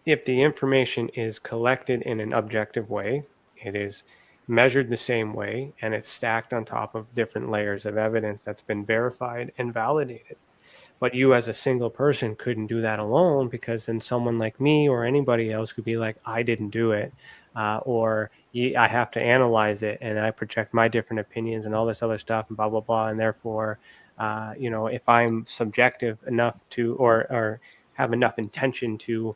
if the information is collected in an objective way. It is measured the same way, and it's stacked on top of different layers of evidence that's been verified and validated. But you as a single person couldn't do that alone, because then someone like me or anybody else could be like, I didn't do it, or I have to analyze it, and I project my different opinions and all this other stuff and blah, blah, blah. And therefore, if I'm subjective enough to, or have enough intention to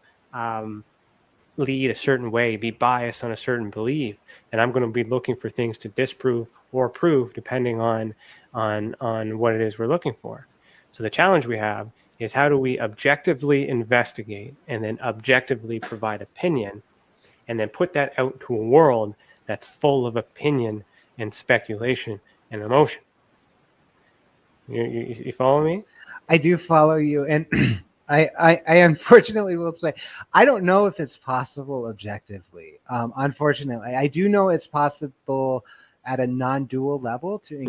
lead a certain way, be biased on a certain belief, and I'm going to be looking for things to disprove or prove depending on what it is we're looking for. So the challenge we have is, how do we objectively investigate and then objectively provide opinion, and then put that out to a world that's full of opinion and speculation and emotion? You follow me? I do follow you, and I unfortunately will say I don't know if it's possible objectively. Unfortunately, I do know it's possible at a non-dual level to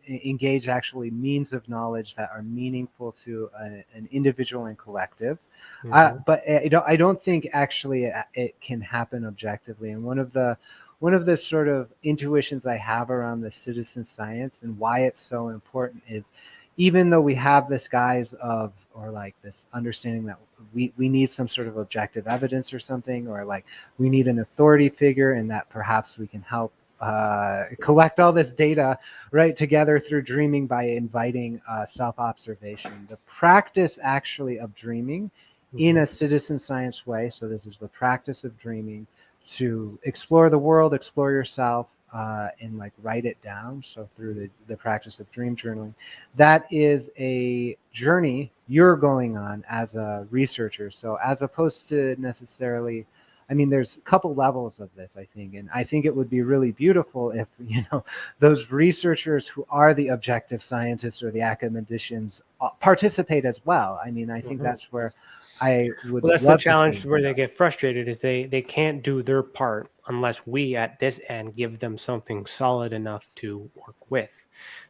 engage actually means of knowledge that are meaningful to an individual and collective. But I don't think actually it can happen objectively. And one of the sort of intuitions I have around the citizen science and why it's so important is, even though we have this guise of, or like this understanding that we need some sort of objective evidence or something, or like we need an authority figure, and that perhaps we can help collect all this data right together through dreaming by inviting self-observation. The practice actually of dreaming in a citizen science way, so this is the practice of dreaming to explore the world, explore yourself, and like write it down. So through the practice of dream journaling, that is a journey you're going on as a researcher. So as opposed to necessarily, I mean, there's a couple levels of this, I think, and I think it would be really beautiful if, those researchers who are the objective scientists or the academicians participate as well. I mean, I think that's where I would. Well, that's the challenge where they get frustrated, is they can't do their part unless we at this end give them something solid enough to work with.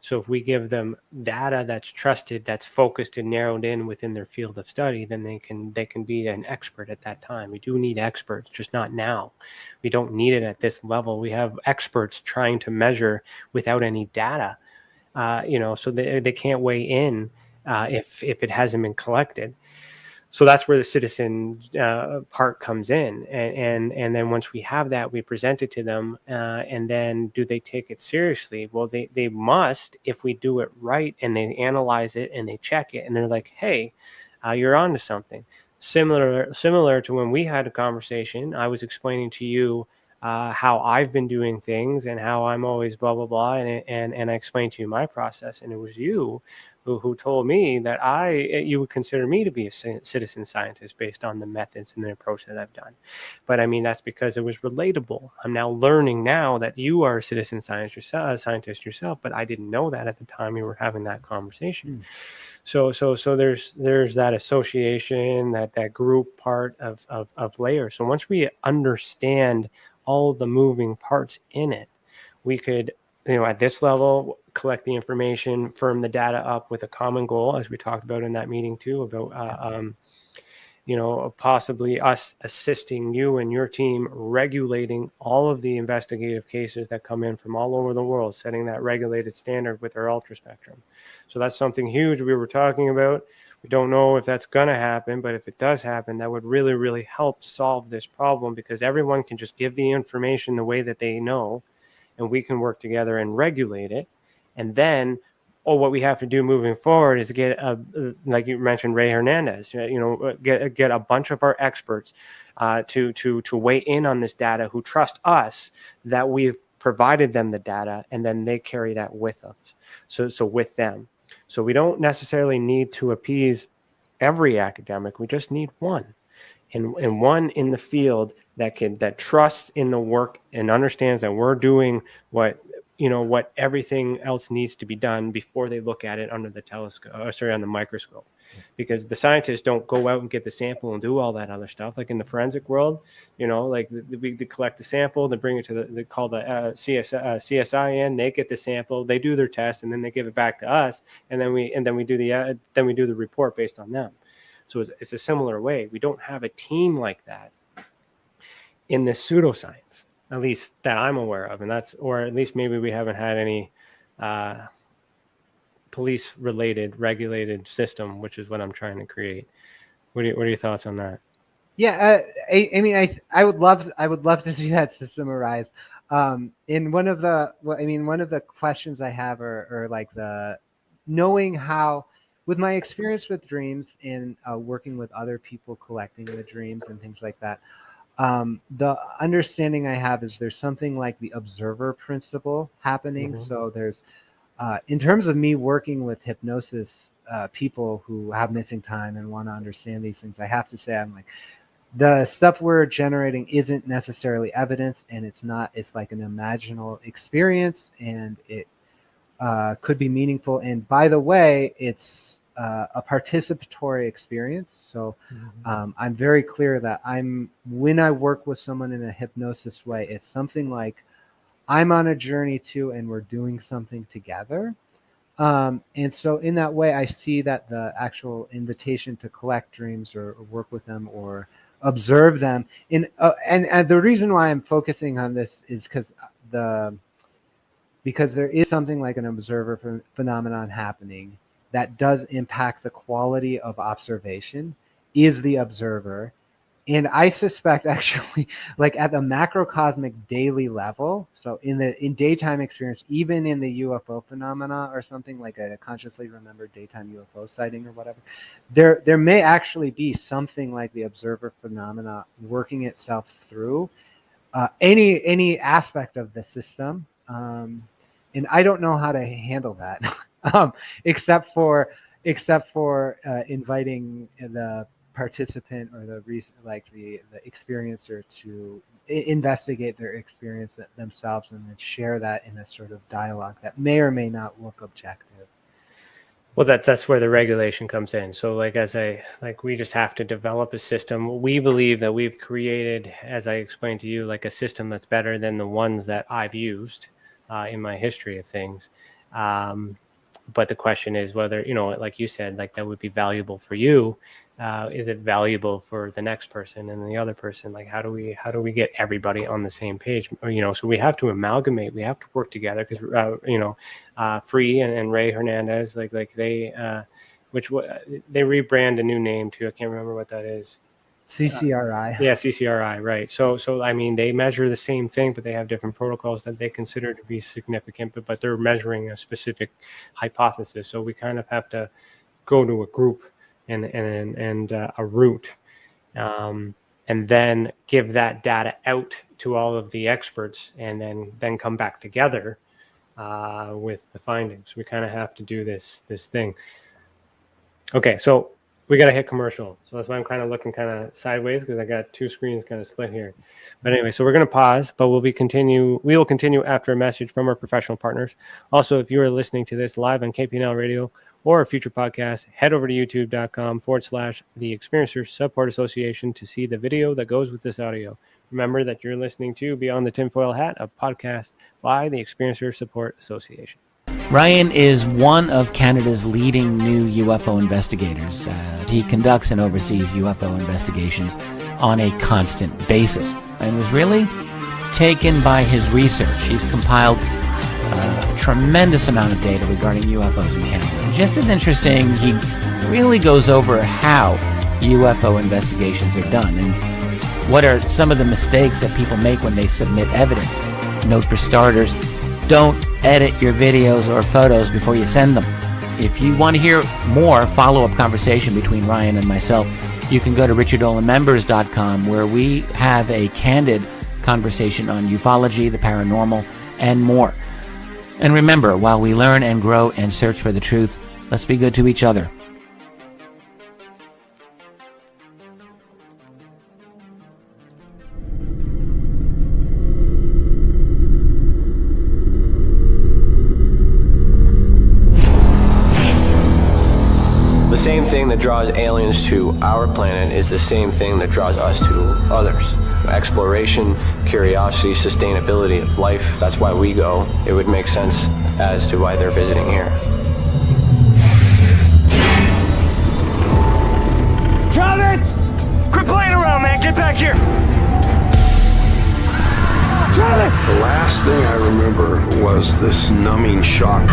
So if we give them data that's trusted, that's focused and narrowed in within their field of study, then they can be an expert at that time. We do need experts, just not now. We don't need it at this level. We have experts trying to measure without any data, so they can't weigh in if it hasn't been collected. So that's where the citizen part comes in, and then once we have that, we present it to them, and then do they take it seriously? Well, they must, if we do it right, and they analyze it and they check it, and they're like, hey, you're onto something. Similar to when we had a conversation, I was explaining to you how I've been doing things and how I'm always blah blah blah, and I explained to you my process, and it was you who told me that you would consider me to be a citizen scientist based on the methods and the approach that I've done. But I mean, that's because it was relatable. I'm now learning now that you are a citizen scientist yourself, but I didn't know that at the time we were having that conversation. So there's that association, that group part of layers. So once we understand all the moving parts in it, we could, at this level, collect the information, firm the data up with a common goal, as we talked about in that meeting too, about possibly us assisting you and your team regulating all of the investigative cases that come in from all over the world, setting that regulated standard with our ultraspectrum. So that's something huge we were talking about. We don't know if that's going to happen, but if it does happen, that would really, really help solve this problem, because everyone can just give the information the way that they know, and we can work together and regulate it. And then, what we have to do moving forward is get like you mentioned, Ray Hernandez, get a bunch of our experts to weigh in on this data, who trust us that we've provided them the data, and then they carry that with us. So with them. So we don't necessarily need to appease every academic. We just need one, and one in the field that trusts in the work and understands that we're doing what everything else needs to be done before they look at it under the on the microscope. Because the scientists don't go out and get the sample and do all that other stuff. Like in the forensic world, we collect the sample, they bring it to they call the CSI in, they get the sample, they do their test, and then they give it back to us, and then we do the report based on them. So it's a similar way. We don't have a team like that in this pseudoscience. at least that I'm aware of, and or at least maybe we haven't had any police-related regulated system, which is what I'm trying to create. What are your thoughts on that? Yeah, I mean, I would love to see that system arise. In one of the questions I have are like the knowing how, with my experience with dreams and working with other people collecting the dreams and things like that. The understanding I have is there's something like the observer principle happening. Mm-hmm. So there's, in terms of me working with hypnosis people who have missing time and want to understand these things, I have to say I'm like, the stuff we're generating isn't necessarily evidence, and it's like an imaginal experience, and it could be meaningful. And by the way, it's a participatory experience. So I'm very clear that when I work with someone in a hypnosis way, it's something like I'm on a journey too, and we're doing something together. And so in that way, I see that the actual invitation to collect dreams or work with them or observe them and the reason why I'm focusing on this is because there is something like an observer phenomenon happening that does impact the quality of observation is the observer. And I suspect actually like at the macrocosmic daily level, so in daytime experience, even in the UFO phenomena or something like a consciously remembered daytime UFO sighting or whatever, there may actually be something like the observer phenomena working itself through any aspect of the system. And I don't know how to handle that except for inviting the participant or the experiencer to investigate their experience themselves and then share that in a sort of dialogue that may or may not look objective. Well, that's where the regulation comes in. So we just have to develop a system. We believe that we've created, as I explained to you, like a system that's better than the ones that I've used in my history of things. But the question is whether, like you said, like that would be valuable for you. Is it valuable for the next person and the other person? Like, how do we get everybody on the same page? So we have to amalgamate. We have to work together because, Free and Ray Hernandez, they rebrand a new name too. I can't remember what that is. CCRI. Yeah, CCRI, right. So I mean, they measure the same thing, but they have different protocols that they consider to be significant, but they're measuring a specific hypothesis. So we kind of have to go to a group and a route, and then give that data out to all of the experts, and then come back together with the findings. We kind of have to do this thing. Okay, so we got to hit commercial. So that's why I'm kind of looking kind of sideways because I got two screens kind of split here. But anyway, so we're going to pause, but we will continue after a message from our professional partners. Also, if you are listening to this live on KPNL Radio or a future podcast, head over to youtube.com/The Experiencers Support Association to see the video that goes with this audio. Remember that you're listening to Beyond the Tinfoil Hat, a podcast by the Experiencers Support Association. Ryan is one of Canada's leading new UFO investigators. He conducts and oversees UFO investigations on a constant basis and was really taken by his research. He's compiled a tremendous amount of data regarding UFOs in Canada. And just as interesting, he really goes over how UFO investigations are done and what are some of the mistakes that people make when they submit evidence. Note for starters, don't edit your videos or photos before you send them. If you want to hear more follow-up conversation between Ryan and myself, you can go to richardolanmembers.com where we have a candid conversation on ufology, the paranormal, and more. And remember, while we learn and grow and search for the truth, let's be good to each other. The same thing that draws aliens to our planet is the same thing that draws us to others. Exploration, curiosity, sustainability of life. That's why we go. It would make sense as to why they're visiting here. Travis! Quit playing around, man. Get back here. The last thing I remember was this numbing shock.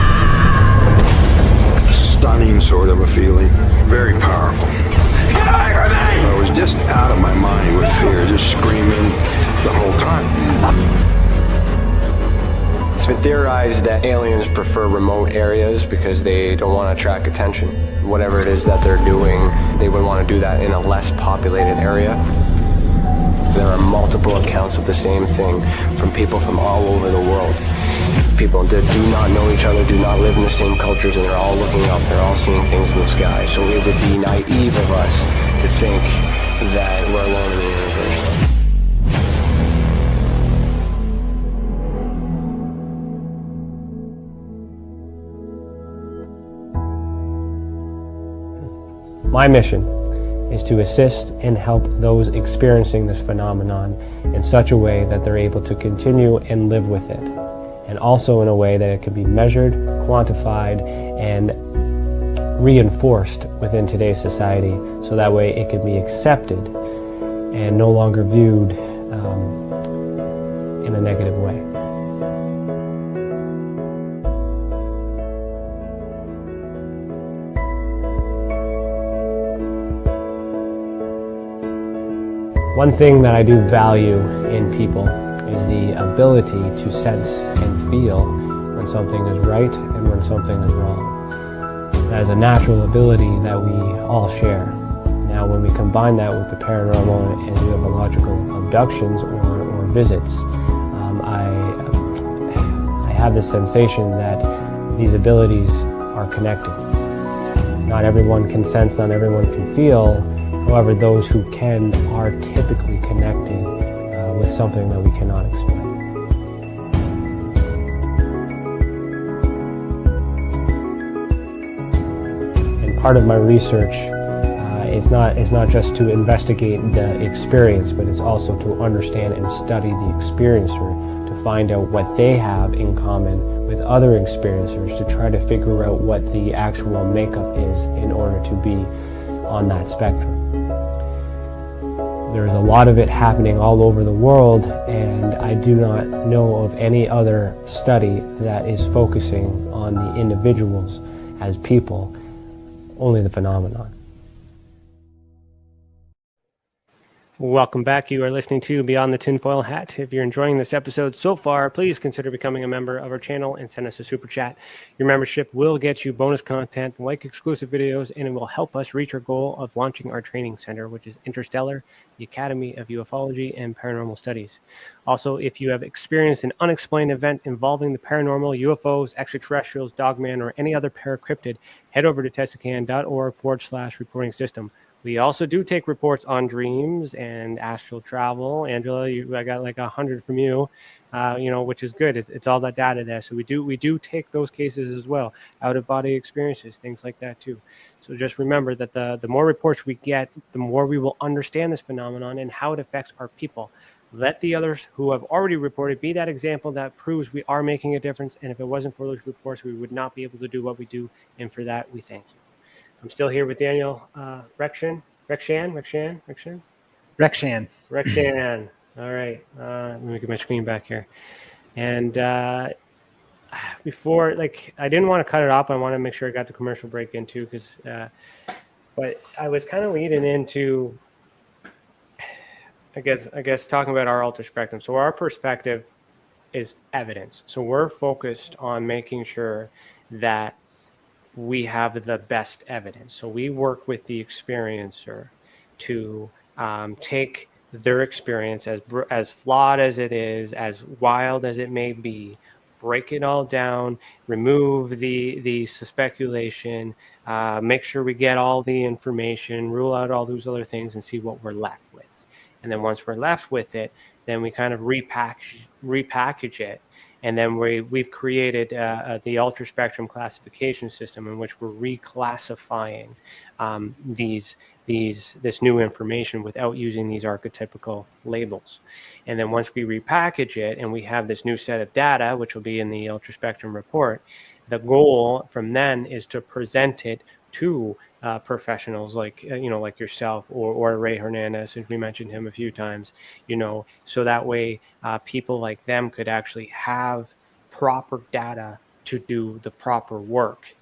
Stunning sort of a feeling. Very powerful. Get away from me! I was just out of my mind with fear, just screaming the whole time. It's been theorized that aliens prefer remote areas because they don't want to attract attention. Whatever it is that they're doing, they would want to do that in a less populated area. There are multiple accounts of the same thing from people from all over the world. People that do not know each other, do not live in the same cultures, and they're all looking up, they're all seeing things in the sky. So it would be naive of us to think that we're alone in the universe. My mission is to assist and help those experiencing this phenomenon in such a way that they're able to continue and live with it, and also in a way that it can be measured, quantified, and reinforced within today's society, so that way it can be accepted and no longer viewed in a negative way. One thing that I do value in people is the ability to sense and feel when something is right and when something is wrong. That is a natural ability that we all share. Now, when we combine that with the paranormal and ufological abductions or visits, I have the sensation that these abilities are connected. Not everyone can sense, not everyone can feel. However, those who can are typically connected with something that we cannot explain. And part of my research is not just to investigate the experience, but it's also to understand and study the experiencer to find out what they have in common with other experiencers, to try to figure out what the actual makeup is in order to be on that spectrum. There's a lot of it happening all over the world, and I do not know of any other study that is focusing on the individuals as people, only the phenomenon. Welcome back. You are listening to Beyond the Tinfoil Hat. If you're enjoying this episode so far, please consider becoming a member of our channel and send us a super chat. Your membership will get you bonus content, like exclusive videos, and it will help us reach our goal of launching our training center, which is Interstellar, the Academy of Ufology and Paranormal Studies. Also, if you have experienced an unexplained event involving the paranormal, UFOs, extraterrestrials, dogman, or any other paracryptid, head over to tessacan.org/reporting system. We also do take reports on dreams and astral travel. Angela, I got like 100 from you, which is good. It's all that data there. So we do take those cases as well, out of body experiences, things like that too. So just remember that the more reports we get, the more we will understand this phenomenon and how it affects our people. Let the others who have already reported be that example that proves we are making a difference. And if it wasn't for those reports, we would not be able to do what we do. And for that, we thank you. I'm still here with Daniel Rekshan. Rekshan. All right. Let me get my screen back here. And before, I didn't want to cut it off. I want to make sure I got the commercial break in too, but I was kind of leading into, I guess talking about our ultra spectrum. So our perspective is evidence. So we're focused on making sure that we have the best evidence. So we work with the experiencer to take their experience, as flawed as it is, as wild as it may be, break it all down, remove the speculation, make sure we get all the information, rule out all those other things, and see what we're left with. And then once we're left with it, then we kind of repackage it. And then we've created the ultra spectrum classification system, in which we're reclassifying this new information without using these archetypical labels. And then once we repackage it and we have this new set of data, which will be in the ultra spectrum report, the goal from then is to present it to professionals like like yourself or Ray Hernandez, since we mentioned him a few times, so that way people like them could actually have proper data to do the proper work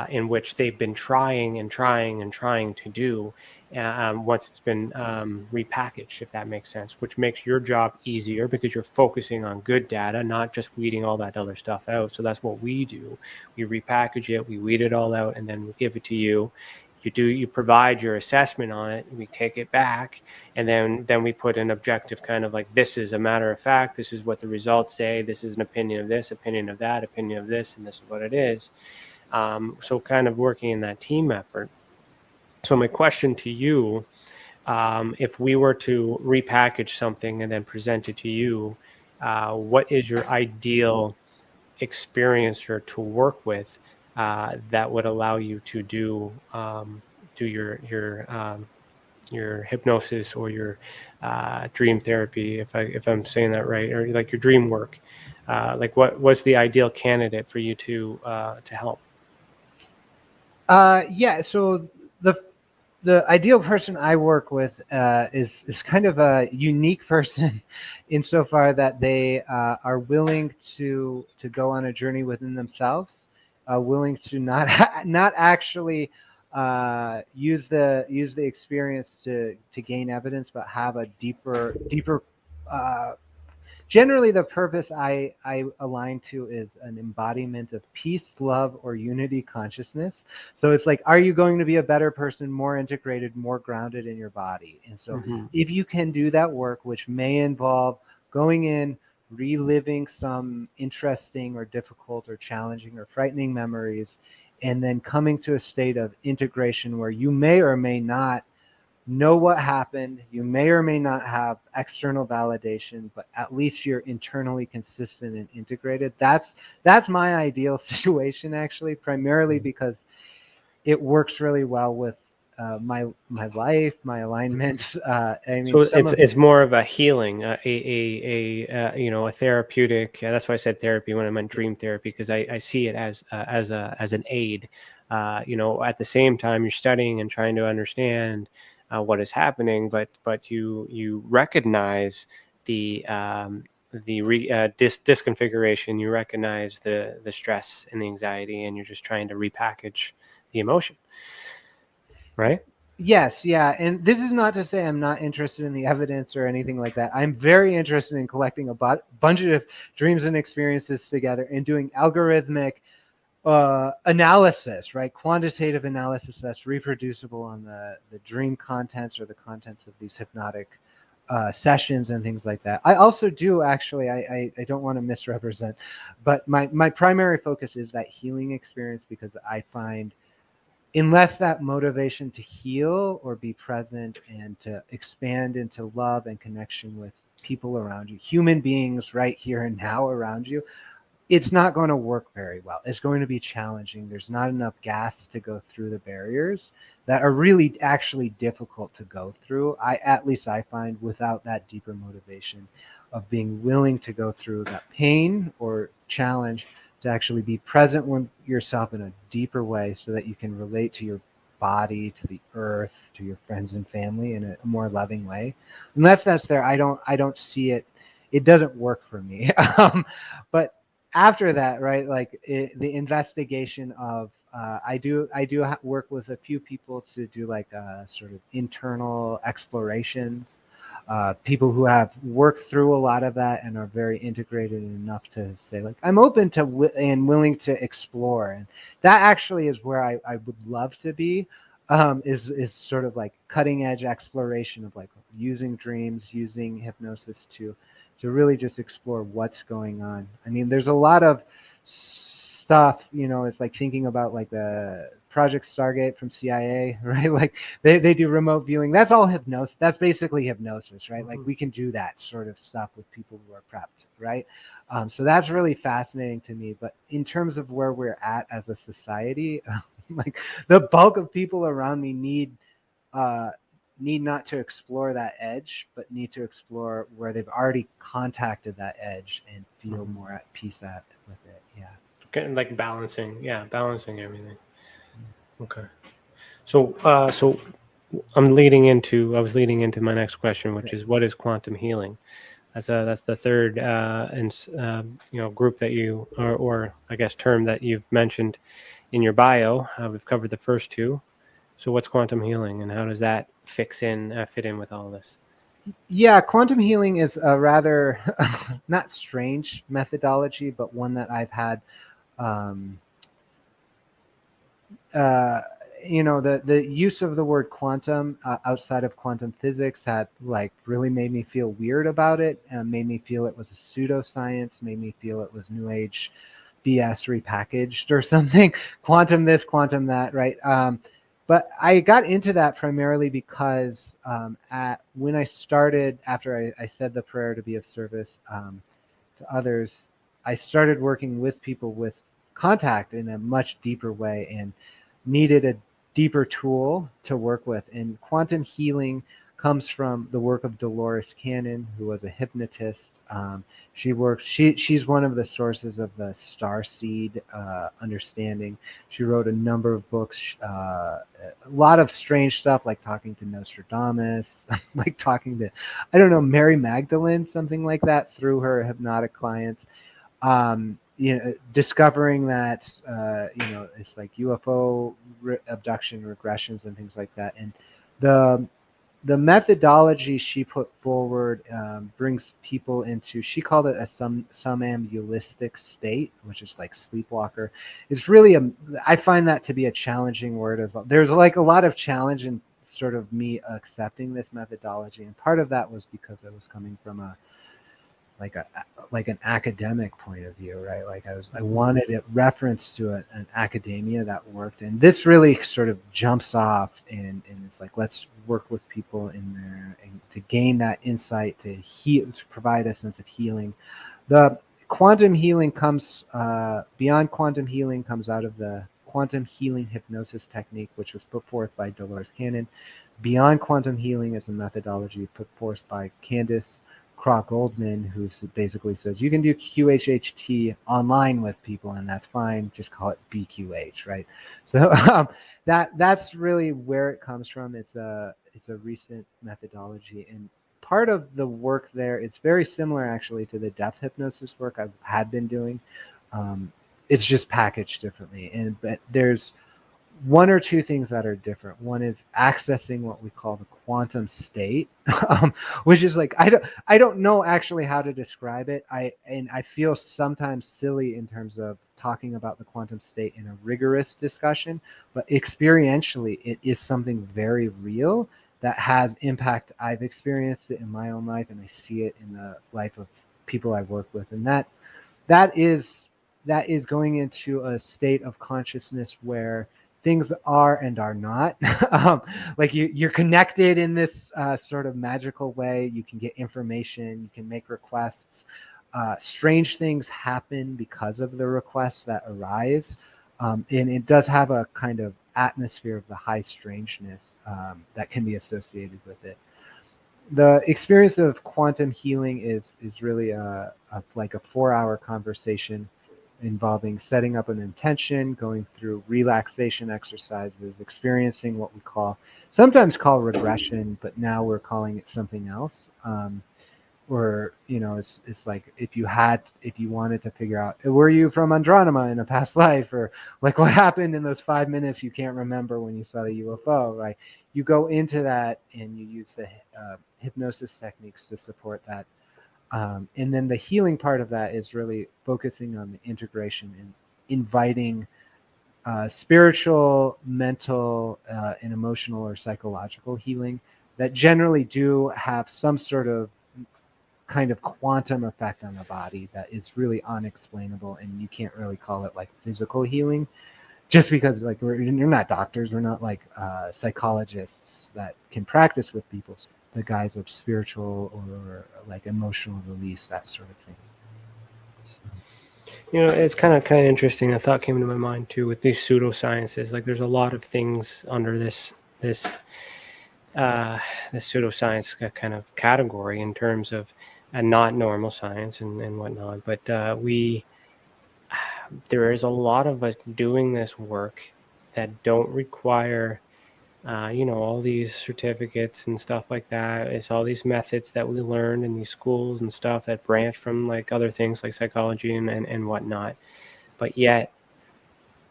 in which they've been trying and trying and trying to do once it's been repackaged, if that makes sense, which makes your job easier because you're focusing on good data, not just weeding all that other stuff out. So that's what we do. We repackage it, we weed it all out, and then we give it to you. You provide your assessment on it, we take it back, and then we put an objective kind of like, this is a matter of fact, this is what the results say, this is an opinion of this, opinion of that, opinion of this, and this is what it is. So kind of working in that team effort. So my question to you, if we were to repackage something and then present it to you, what is your ideal experiencer to work with that would allow you to do your hypnosis or your dream therapy, if I'm saying that right, or like your dream work? Like what's the ideal candidate for you to help? Yeah, so the ideal person I work with is kind of a unique person insofar that they are willing to go on a journey within themselves, willing to not actually use the experience to gain evidence, but have a deeper generally, the purpose I align to is an embodiment of peace, love, or unity consciousness. So it's like, are you going to be a better person, more integrated, more grounded in your body? And so if you can do that work, which may involve going in, reliving some interesting or difficult or challenging or frightening memories, and then coming to a state of integration where you may or may not know what happened, you may or may not have external validation, but at least you're internally consistent and integrated. That's my ideal situation, actually, primarily because it works really well with my life, my alignments. So it's more of a healing, a therapeutic. That's why I said therapy when I meant dream therapy, because I see it as an aid. At the same time you're studying and trying to understand what is happening, but you recognize the disconfiguration, you recognize the stress and the anxiety, and you're just trying to repackage the emotion, right? Yes, yeah. And this is not to say I'm not interested in the evidence or anything like that. I'm very interested in collecting a bunch of dreams and experiences together and doing algorithmic analysis, right? Quantitative analysis that's reproducible on the dream contents or the contents of these hypnotic sessions and things like that. I also do, actually, I don't want to misrepresent, but my primary focus is that healing experience, because I find unless that motivation to heal or be present and to expand into love and connection with people around you, human beings right here and now around you, it's not going to work very well. It's going to be challenging. There's not enough gas to go through the barriers that are really actually difficult to go through. At least I find, without that deeper motivation of being willing to go through that pain or challenge, to actually be present with yourself in a deeper way so that you can relate to your body, to the earth, to your friends and family in a more loving way. Unless that's there, I don't see it. It doesn't work for me. But after that, right, like the investigation of, I do work with a few people to do like sort of internal explorations. People who have worked through a lot of that and are very integrated enough to say, like, I'm open to and willing to explore. And that actually is where I would love to be, is sort of like cutting edge exploration of like using dreams, using hypnosis to really just explore what's going on. I mean, there's a lot of stuff, it's like thinking about like the Project Stargate from CIA, right? Like they do remote viewing. That's all hypnosis. That's basically hypnosis, right? Like we can do that sort of stuff with people who are prepped, right? So that's really fascinating to me. But in terms of where we're at as a society, like the bulk of people around me need not to explore that edge, but need to explore where they've already contacted that edge and feel more at peace with it. Yeah. Okay, like balancing everything. Okay. So I was leading into my next question, which is, what is quantum healing? That's the third group that you, or I guess term that you've mentioned in your bio. We've covered the first two. So what's quantum healing, and how does that fit in with all of this? Yeah, quantum healing is a rather not strange methodology, but one that I've had. Um, the use of the word quantum outside of quantum physics had like really made me feel weird about it, and made me feel it was a pseudoscience, made me feel it was new age BS repackaged or something. Quantum this, quantum that, right? But I got into that primarily because when I started, after I said the prayer to be of service to others, I started working with people with contact in a much deeper way and needed a deeper tool to work with. And quantum healing comes from the work of Dolores Cannon, who was a hypnotist. She's one of the sources of the star seed understanding. She wrote a number of books, a lot of strange stuff, like talking to Nostradamus, like talking to, I don't know, Mary Magdalene, something like that, through her hypnotic clients. Discovering that, it's like UFO abduction regressions and things like that. And the methodology she put forward brings people into, she called it a somnambulistic state, which is like sleepwalker. It's really I find that to be a challenging word. There's like a lot of challenge in sort of me accepting this methodology, and part of that was because I was coming from an academic point of view, right? Like I wanted a reference to an academia that worked, and this really sort of jumps off, and it's like, let's work with people in there and to gain that insight, to heal, to provide a sense of healing. The quantum healing comes beyond quantum healing, comes out of the quantum healing hypnosis technique, which was put forth by Dolores Cannon. Beyond quantum healing is a methodology put forth by Candace Crock-Goldman, who basically says you can do QHHT online with people, and that's fine. Just call it BQH, right? So that's really where it comes from. It's a recent methodology, and part of the work there is very similar actually to the depth hypnosis work I had been doing. It's just packaged differently, but there's one or two things that are different. One is accessing what we call the quantum state, which is like, I don't know actually how to describe it. I feel sometimes silly in terms of talking about the quantum state in a rigorous discussion, but experientially it is something very real that has impact. I've experienced it in my own life, and I see it in the life of people I work with, and that is going into a state of consciousness where things are and are not. Like you're connected in this sort of magical way. You can get information, you can make requests. Strange things happen because of the requests that arise. And it does have a kind of atmosphere of the high strangeness that can be associated with it. The experience of quantum healing is really like a 4-hour conversation involving setting up an intention, going through relaxation exercises, experiencing what we sometimes call regression, but now we're calling it something else. Or, it's like if you wanted to figure out, were you from Andromeda in a past life, or like what happened in those 5 minutes you can't remember when you saw the UFO, right? You go into that and you use the hypnosis techniques to support that. And then the healing part of that is really focusing on the integration and inviting spiritual, mental, and emotional or psychological healing that generally do have some sort of kind of quantum effect on the body that is really unexplainable, and you can't really call it like physical healing, just because like you're not doctors, we're not like psychologists that can practice with people. The guise of spiritual or like emotional release, that sort of thing. So. It's kind of interesting. A thought came into my mind too with these pseudosciences. Like, there's a lot of things under this pseudoscience kind of category in terms of not normal science and whatnot. But there is a lot of us doing this work that don't require all these certificates and stuff like that. It's all these methods that we learned in these schools and stuff that branch from like other things like psychology and whatnot. But yet,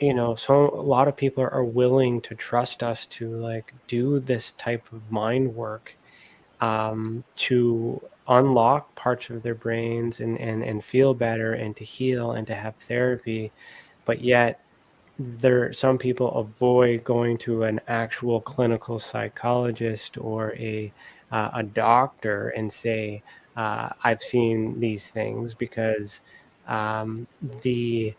so a lot of people are willing to trust us to like do this type of mind work, to unlock parts of their brains and feel better and to heal and to have therapy. But yet some people avoid going to an actual clinical psychologist or a doctor and say, I've seen these things, because the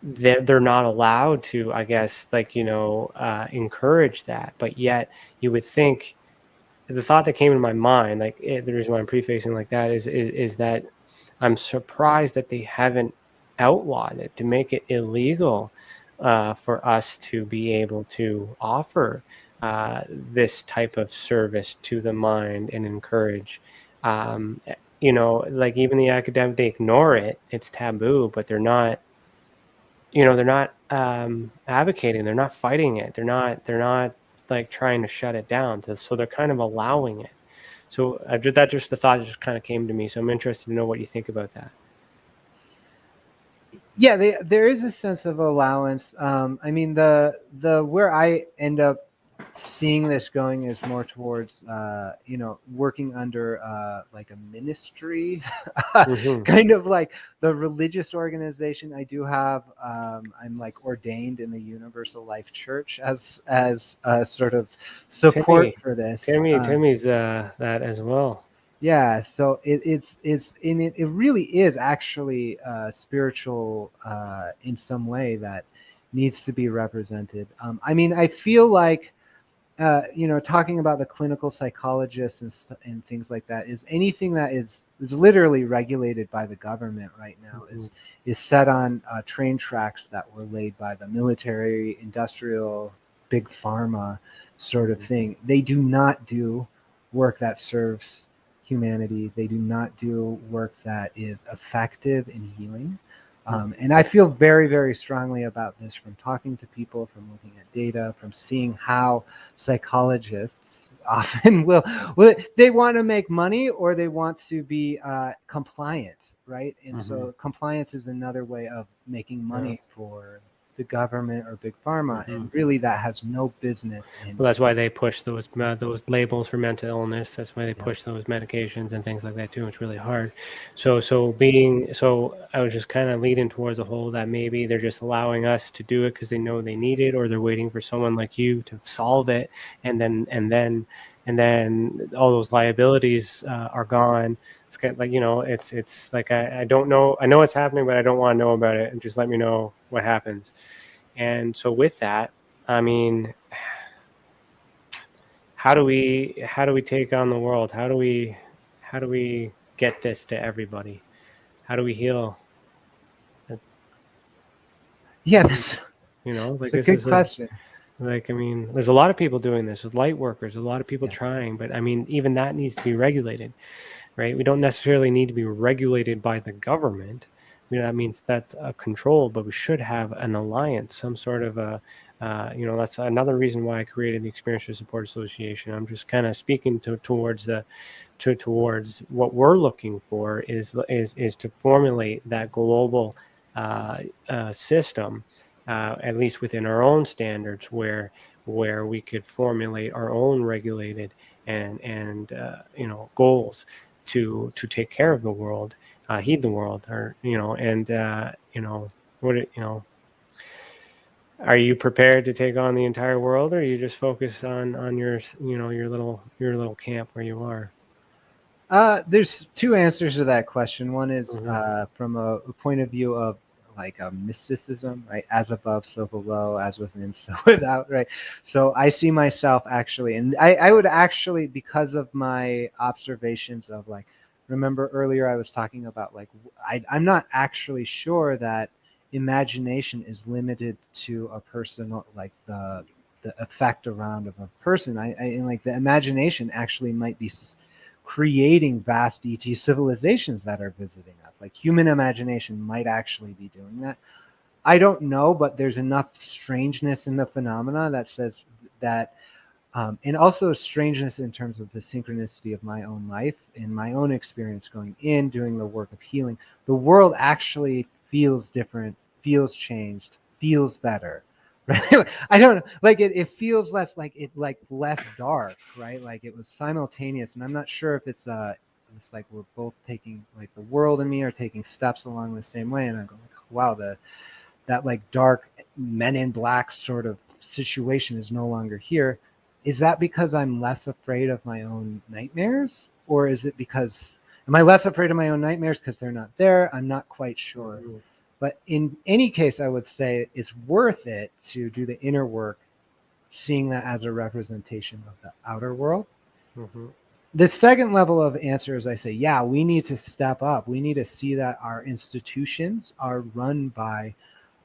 they're not allowed to, I guess, like, encourage that. But yet you would think, the thought that came in my mind, like, the reason why I'm prefacing like that is that I'm surprised that they haven't outlawed it to make it illegal for us to be able to offer this type of service to the mind and encourage. Like even the academic, they ignore it. It's taboo, but they're not. They're not advocating. They're not fighting it. They're not like trying to shut it down. So they're kind of allowing it. So that's just the thought that just kind of came to me. So I'm interested to know what you think about that. Yeah, there is a sense of allowance. I mean, the where I end up seeing this going is more towards working under like a ministry, kind of like the religious organization. I do have I'm like ordained in the Universal Life Church as a sort of support for this. Timmy's that as well. Yeah, so it really is actually spiritual in some way that needs to be represented. I mean, I feel like talking about the clinical psychologists and things like that, is anything that is literally regulated by the government right now is set on train tracks that were laid by the military, industrial, big pharma sort of thing. They do not do work that serves humanity. They do not do work that is effective in healing. And I feel very, very strongly about this from talking to people, from looking at data, from seeing how psychologists often will they want to make money, or they want to be compliant, right? And so compliance is another way of making money for the government or big pharma, and really that has no business in. Well, that's why they push those labels for mental illness. That's why they push those medications and things like that too. It's really hard. So I was just kind of leading towards a whole that maybe they're just allowing us to do it because they know they need it, or they're waiting for someone like you to solve it, and then all those liabilities are gone. It's kind of like, it's like, I don't know. I know it's happening, but I don't want to know about it. And just let me know what happens. And so with that, I mean, how do we take on the world? How do we get this to everybody? How do we heal? Yeah, that's a good question. Like, I mean, there's a lot of people doing this. There's light workers, a lot of people trying, but I mean, even that needs to be regulated, right? We don't necessarily need to be regulated by the government. That means that's a control, but we should have an alliance, some sort of a, that's another reason why I created the Experience Support Association. I'm just kind of speaking towards what we're looking for is to formulate that global system, at least within our own standards, where we could formulate our own regulated and goals to take care of the world, heed the world, or are you prepared to take on the entire world, or are you just focused on your little camp where you are? There's two answers to that question. One is from a point of view of like a mysticism, right? As above, so below, as within, so without, right? So I see myself actually, and I would actually, because of my observations of like, remember earlier I was talking about like, I'm not actually sure that imagination is limited to a person, like the effect around of a person. I like the imagination actually might be creating vast ET civilizations that are visiting us. Like human imagination might actually be doing that. I don't know, but there's enough strangeness in the phenomena that says that, and also strangeness in terms of the synchronicity of my own life and my own experience going in, doing the work of healing. The world actually feels different, feels changed, feels better. Right? I don't like it. It feels less less dark, right? Like it was simultaneous, and I'm not sure if it's like we're both taking, like the world and me are taking steps along the same way, and I'm going, wow, that like dark Men in Black sort of situation is no longer here. Is that because I'm less afraid of my own nightmares, or is it because am I less afraid of my own nightmares because they're not there? I'm not quite sure. Mm-hmm. But in any case, I would say it's worth it to do the inner work, seeing that as a representation of the outer world. Mm-hmm. The second level of answer is I say, yeah, we need to step up. We need to see that our institutions are run by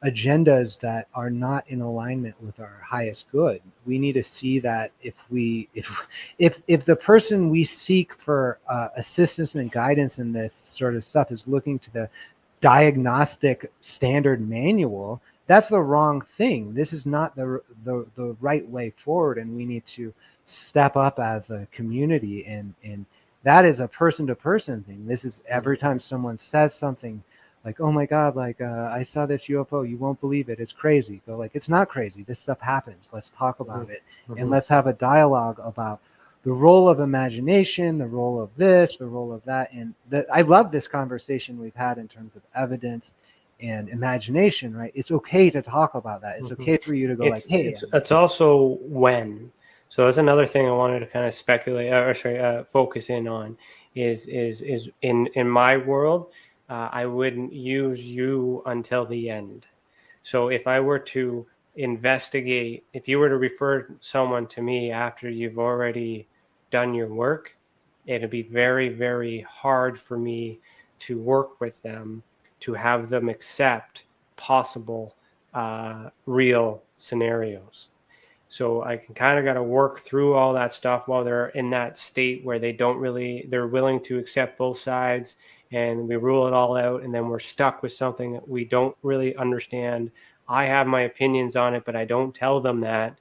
agendas that are not in alignment with our highest good. We need to see that if the person we seek for assistance and guidance in this sort of stuff is looking to the diagnostic standard manual, that's the wrong thing. This is not the right way forward, and we need to step up as a community, and that is a person-to-person thing. This is every time someone says something like, oh my God, like I saw this UFO, you won't believe it, it's crazy. Go like, it's not crazy, this stuff happens, let's talk about it. And let's have a dialogue about the role of imagination, the role of this, the role of that. And I love this conversation we've had in terms of evidence and imagination, right? It's okay to talk about that. It's okay for you to go it's also when. So that's another thing I wanted to kind of speculate focus in on is in my world, I wouldn't use you until the end. So if I were to investigate, if you were to refer someone to me after you've already done your work, it'd be very, very hard for me to work with them, to have them accept possible real scenarios. So I can kind of got to work through all that stuff while they're in that state where they're willing to accept both sides, and we rule it all out, and then we're stuck with something that we don't really understand. I have my opinions on it, but I don't tell them that.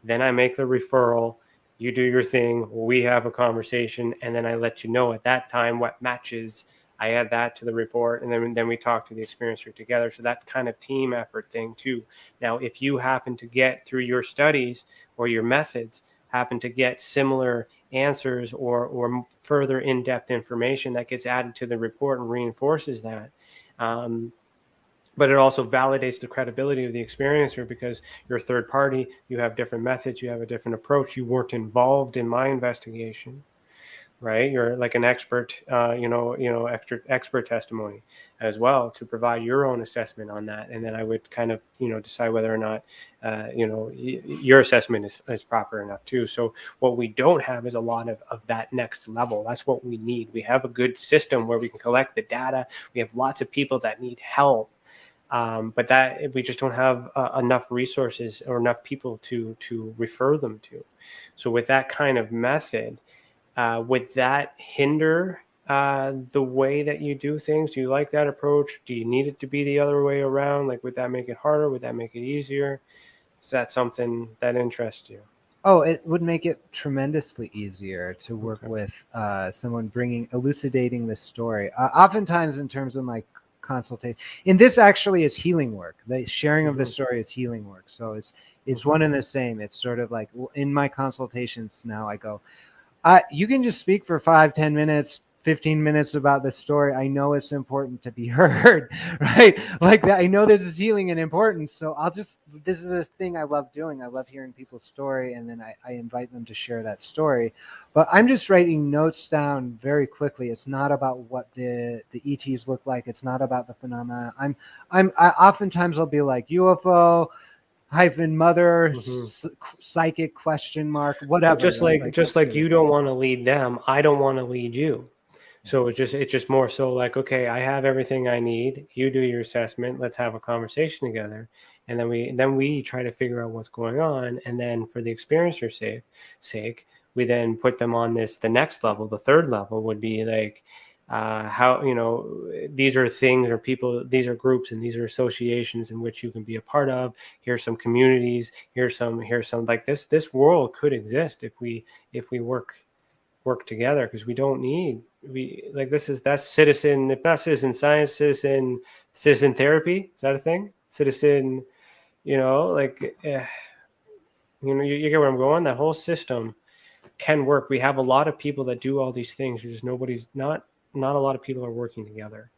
Then I make the referral. You do your thing. We have a conversation, and then I let you know at that time what matches. I add that to the report, and then we talk to the experiencer together. So that kind of team effort thing too. Now, if you happen to get through your studies or your methods, happen to get similar answers or further in-depth information that gets added to the report and reinforces that. But it also validates the credibility of the experiencer because you're a third party, you have different methods, you have a different approach, you weren't involved in my investigation. Right, you're like an expert, expert testimony as well to provide your own assessment on that, and then I would kind of decide whether or not your assessment is proper enough too. So what we don't have is a lot of that next level. That's what we need. We have a good system where we can collect the data. We have lots of people that need help, but that we just don't have enough resources or enough people to refer them to. So with that kind of method. Would that hinder the way that you do things? Do you like that approach? Do you need it to be the other way around? Like, would that make it harder? Would that make it easier? Is that something that interests you? Oh, it would make it tremendously easier to work with someone elucidating the story. Oftentimes in terms of my consultation, and this actually is healing work. The sharing of the story is healing work. So it's one and the same. It's sort of like in my consultations now I go, you can just speak for 5-10 minutes, 15 minutes about the story. I know it's important to be heard, right? Like that. I know this is healing and important. So this is a thing I love doing. I love hearing people's story. And then I invite them to share that story. But I'm just writing notes down very quickly. It's not about what the ETs look like. It's not about the phenomena. I oftentimes I'll be like UFO, mother, psychic ? Whatever. Just like you don't want to lead them, I don't want to lead you. So it's just more so like, okay, I have everything I need. You do your assessment. Let's have a conversation together, and then we try to figure out what's going on. And then for the experiencer's sake, we then put them on the next level. The third level would be like, how, these are things or people, these are groups and these are associations in which you can be a part of. Here's some communities. Here's some like this world could exist if we work together, because we don't need, that's citizen, if not citizen science, citizen therapy. Is that a thing? Citizen, you get where I'm going. That whole system can work. We have a lot of people that do all these things. There's not a lot of people are working together.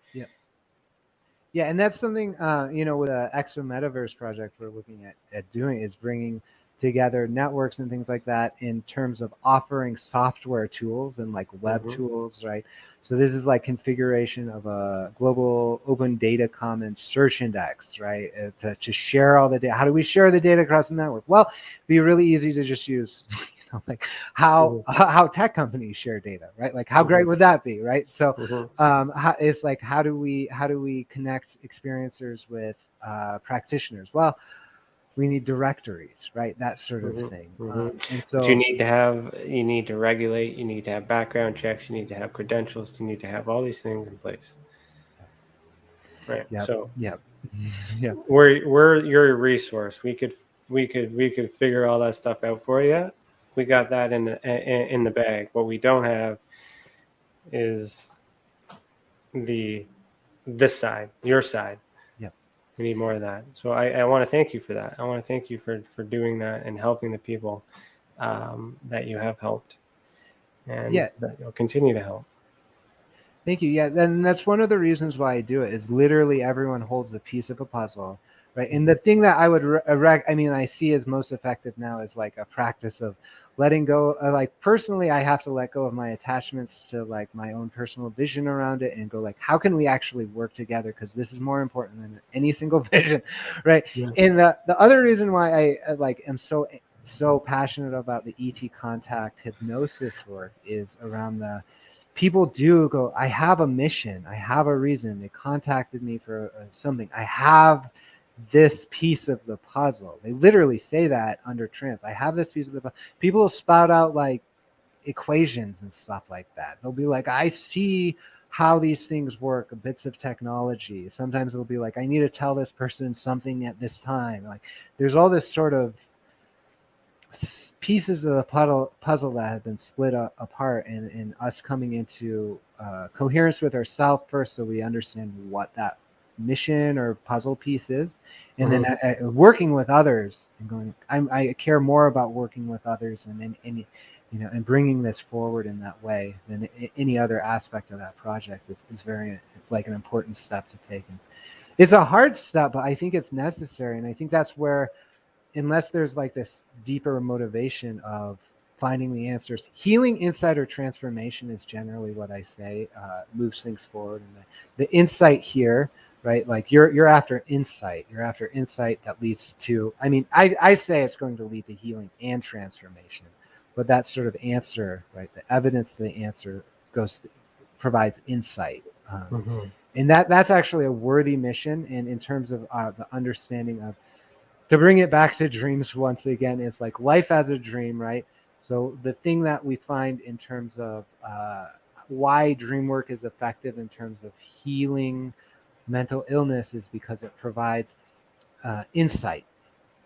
Yeah, and that's something, with the Exo Metaverse project we're looking at doing, is bringing together networks and things like that in terms of offering software tools and like web tools, right? So this is like configuration of a global open data commons search index, right? To share all the data. How do we share the data across the network? Well, it'd be really easy to just use like how tech companies share data, right? Like how great would that be, right? So it's like how do we connect experiencers with practitioners? Well, we need directories, right? That sort of thing. And so but you need to regulate, you need to have background checks, you need to have credentials, you need to have all these things in place, right? So yeah. we're your resource. We could figure all that stuff out for you. We got that in the bag. What we don't have is this side, your side. We need more of that. So I want to thank you for that. I want to thank you for doing that and helping the people that you have helped, and that you'll continue to help. Thank you. Yeah, then that's one of the reasons why I do it, is literally everyone holds a piece of a puzzle, right? And the thing that I would I see as most effective now is like a practice of letting go. Like personally, I have to let go of my attachments to like my own personal vision around it and go like, how can we actually work together? Because this is more important than any single vision, right? Yeah. And the other reason why I am so passionate about the ET contact hypnosis work is around the people do go, I have a mission, I have a reason. They contacted me for something. I have this piece of the puzzle. They literally say that under trance. I have this piece of the puzzle. People will spout out like equations and stuff like that. They'll be like, I see how these things work, bits of technology. Sometimes they'll be like, I need to tell this person something at this time. Like there's all this sort of pieces of the puzzle that have been split apart, and us coming into coherence with ourselves first, so we understand what that mission or puzzle piece is, and then working with others and going, I care more about working with others and and bringing this forward in that way than any other aspect of that project is very like an important step to take. And it's a hard step, but I think it's necessary, and I think that's where, unless there's like this deeper motivation of finding the answers, healing insight or transformation is generally what I say moves things forward. And the insight here, right? Like you're after insight. You're after insight that leads to, I say it's going to lead to healing and transformation, but that sort of answer, right? The evidence to the answer provides insight. And that's actually a worthy mission. And in terms of the understanding of, to bring it back to dreams once again, it's like life as a dream, right? So the thing that we find in terms of why dream work is effective in terms of healing mental illness is because it provides insight.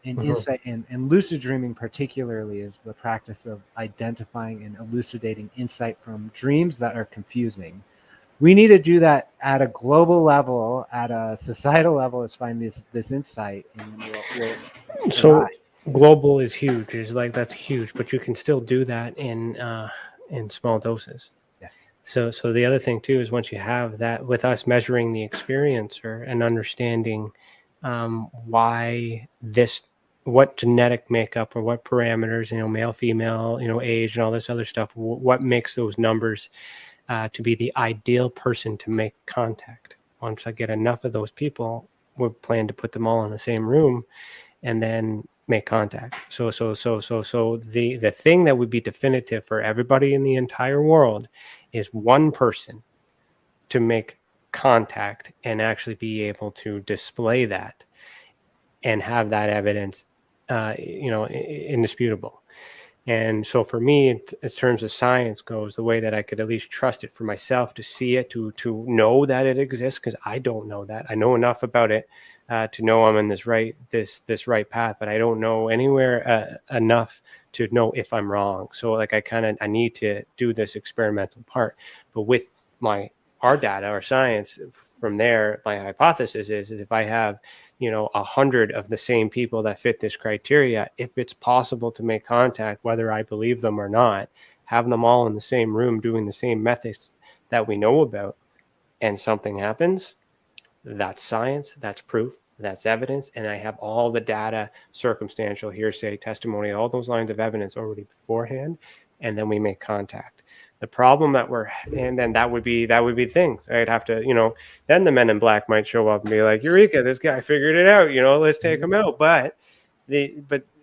And insight and lucid dreaming particularly is the practice of identifying and elucidating insight from dreams that are confusing. We need to do that at a global level, at a societal level, is find this insight. And we'll so global is huge. It's like, that's huge, but you can still do that in small doses. Yes. So the other thing too is, once you have that, with us measuring the experiencer and understanding what genetic makeup or what parameters, male, female, age and all this other stuff, what makes those numbers to be the ideal person to make contact. Once I get enough of those people, we plan to put them all in the same room and then make contact. So the thing that would be definitive for everybody in the entire world is one person to make contact and actually be able to display that and have that evidence indisputable. And so for me, in terms of science goes, the way that I could at least trust it for myself, to see it, to know that it exists, because I don't know that. I know enough about it to know I'm in this right path, but I don't know anywhere enough to know if I'm wrong. So like I need to do this experimental part. But with our data, our science, from there, my hypothesis is if I have 100 of the same people that fit this criteria, if it's possible to make contact, whether I believe them or not, have them all in the same room doing the same methods that we know about, and something happens, that's science, that's proof, that's evidence, and I have all the data, circumstantial, hearsay, testimony, all those lines of evidence already beforehand, and then we make contact. The problem and then that would be things. I'd have to, then the men in black might show up and be like, Eureka, this guy figured it out, let's take him out. But